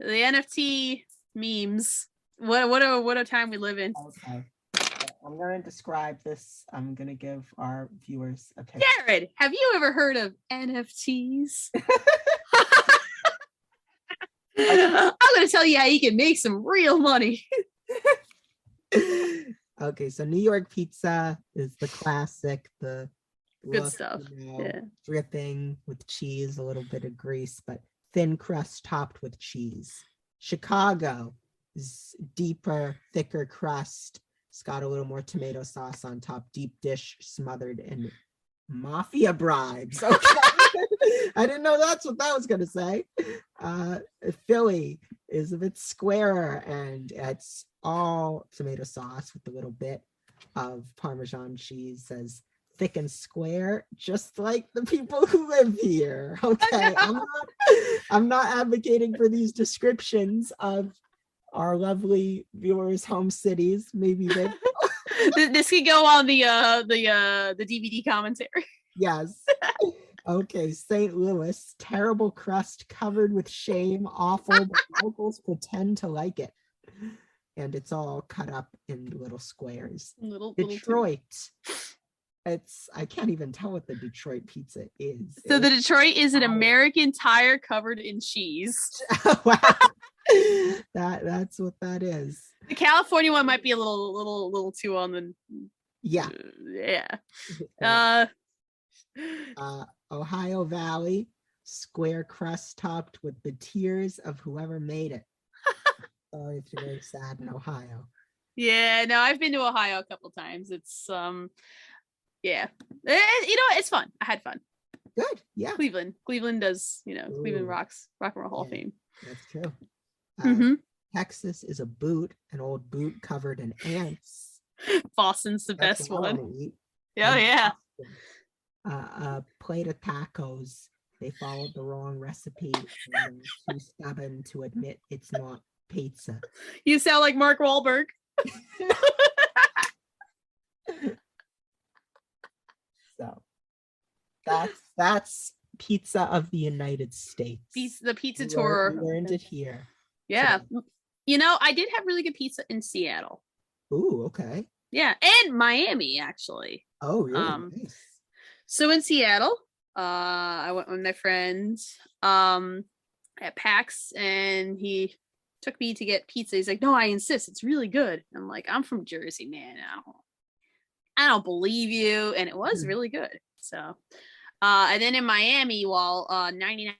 The NFT memes. What a time we live in. Okay. I'm going to describe this. I'm going to give our viewers a picture. Jared, have you ever heard of NFTs? I'm going to tell you how you can make some real money. Okay, so New York pizza is the classic, the good stuff. Dripping with cheese, a little bit of grease, but thin crust topped with cheese. Chicago is deeper, thicker crust. It's got a little more tomato sauce on top, deep dish smothered in mafia bribes. Okay. I didn't know that's what that was going to say. Philly is a bit squarer, and it's all tomato sauce with a little bit of Parmesan cheese, as thick and square, just like the people who live here. Okay, I'm not advocating for these descriptions of our lovely viewers' home cities. Maybe they. This could go on the DVD commentary. Yes. Okay, St. Louis, terrible crust covered with shame, awful, but locals pretend to like it. And it's all cut up in little squares. Detroit. I can't even tell what the Detroit pizza is. So the Detroit is an American tire covered in cheese. Wow. That's what that is. The California one might be a little too on the Ohio Valley, square crust topped with the tears of whoever made it. Sorry if you're very sad in Ohio. Yeah, no, I've been to Ohio a couple times. It's it's fun. I had fun. Good, yeah. Cleveland does, Cleveland rocks, Rock and Roll Hall of Fame. That's true. Texas is a boot, an old boot covered in ants. Boston's the best one. Yeah. A plate of tacos. They followed the wrong recipe and they're too stubborn to admit it's not pizza. You sound like Mark Wahlberg. So that's pizza of the United States. The pizza tour. We learned it here. Yeah. So. I did have really good pizza in Seattle. Ooh, okay. Yeah, and Miami, actually. Oh, really? Nice. So in Seattle, I went with my friend at PAX, and he took me to get pizza. He's like, "No, I insist. It's really good." I'm like, "I'm from Jersey, man. I don't believe you." And it was really good. So, and then in Miami, while 99%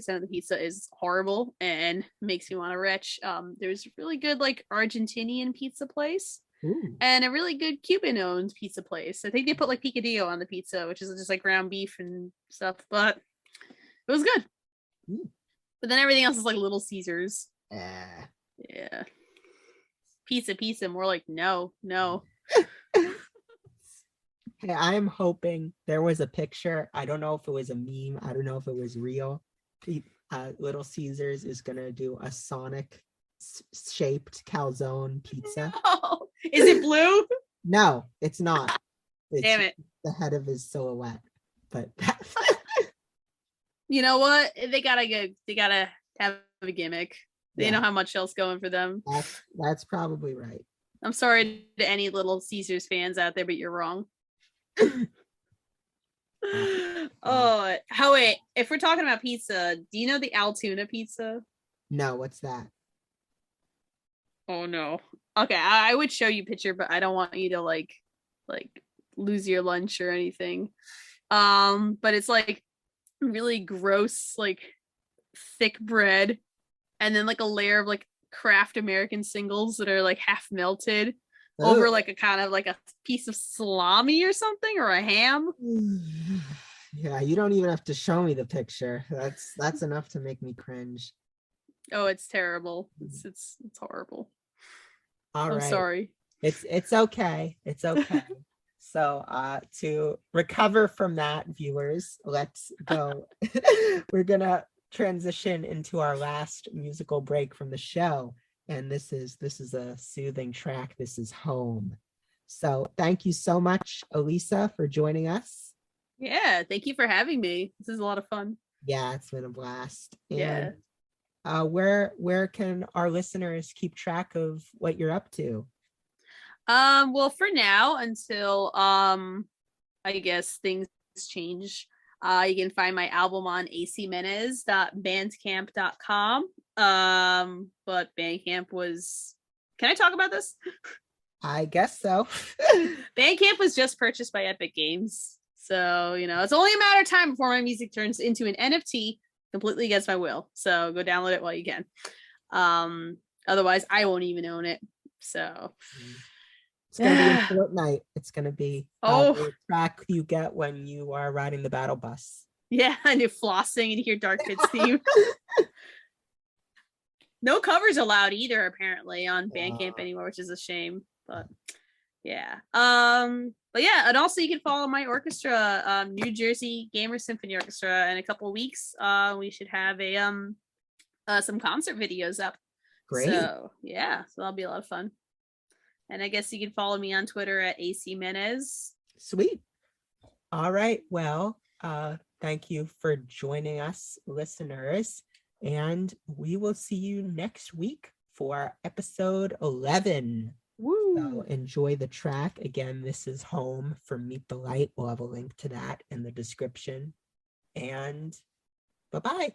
of the pizza is horrible and makes me want to retch, there's a really good Argentinian pizza place. Ooh. And a really good Cuban-owned pizza place. I think they put picadillo on the pizza, which is just ground beef and stuff, but it was good. Ooh. But then everything else is Little Caesars. Yeah. Pizza, more no. Hey, I'm hoping there was a picture. I don't know if it was a meme. I don't know if it was real. Little Caesars is gonna do a Sonic shaped calzone pizza. Oh, is it blue? No, it's not. It's Damn it. the head of his silhouette. But You know what? They gotta have a gimmick. They Yeah. know how much else going for them. that's probably right. I'm sorry to any Little Caesars fans out there, but you're wrong. Oh, wait. If we're talking about pizza, do you know the Altoona pizza? No, what's that? Oh no. Okay, I would show you a picture, but I don't want you to like lose your lunch or anything. But it's like really gross, like thick bread, and then like a layer of like Kraft American singles that are like half melted over Ugh. like a kind of like a piece of salami or something, or a ham. Yeah, you don't even have to show me the picture. That's enough to make me cringe. Oh, it's terrible. It's horrible. All I'm right. sorry. It's okay. It's okay. So to recover from that, viewers, let's go. We're gonna transition into our last musical break from the show. And this is a soothing track. This is Home. So thank you so much, Alyssa, for joining us. Yeah, thank you for having me. This is a lot of fun. Yeah, it's been a blast. And Yeah. where can our listeners keep track of what you're up to? Well, for now, until I guess things change, you can find my album on acmenes.bandcamp.com. But Bandcamp was, can I talk about this? I guess so. Bandcamp was just purchased by Epic Games. So, it's only a matter of time before my music turns into an NFT completely against my will. So go download it while you can. Otherwise, I won't even own it. So it's gonna be in Fortnite. It's gonna be Oh. the track you get when you are riding the battle bus. yeah, and you're flossing and you hear Dark Pit's theme. No covers allowed either, apparently, on Bandcamp anymore, which is a shame. But yeah. But yeah, and also you can follow my orchestra, New Jersey Gamer Symphony Orchestra. In a couple of weeks, we should have some concert videos up. Great. So yeah, so that'll be a lot of fun. And I guess you can follow me on Twitter at AC Menes. Sweet. All right. Well, thank you for joining us, listeners. And we will see you next week for episode 11. Woo! So enjoy the track. Again, this is Home from Meet the Light. We'll have a link to that in the description. And bye-bye.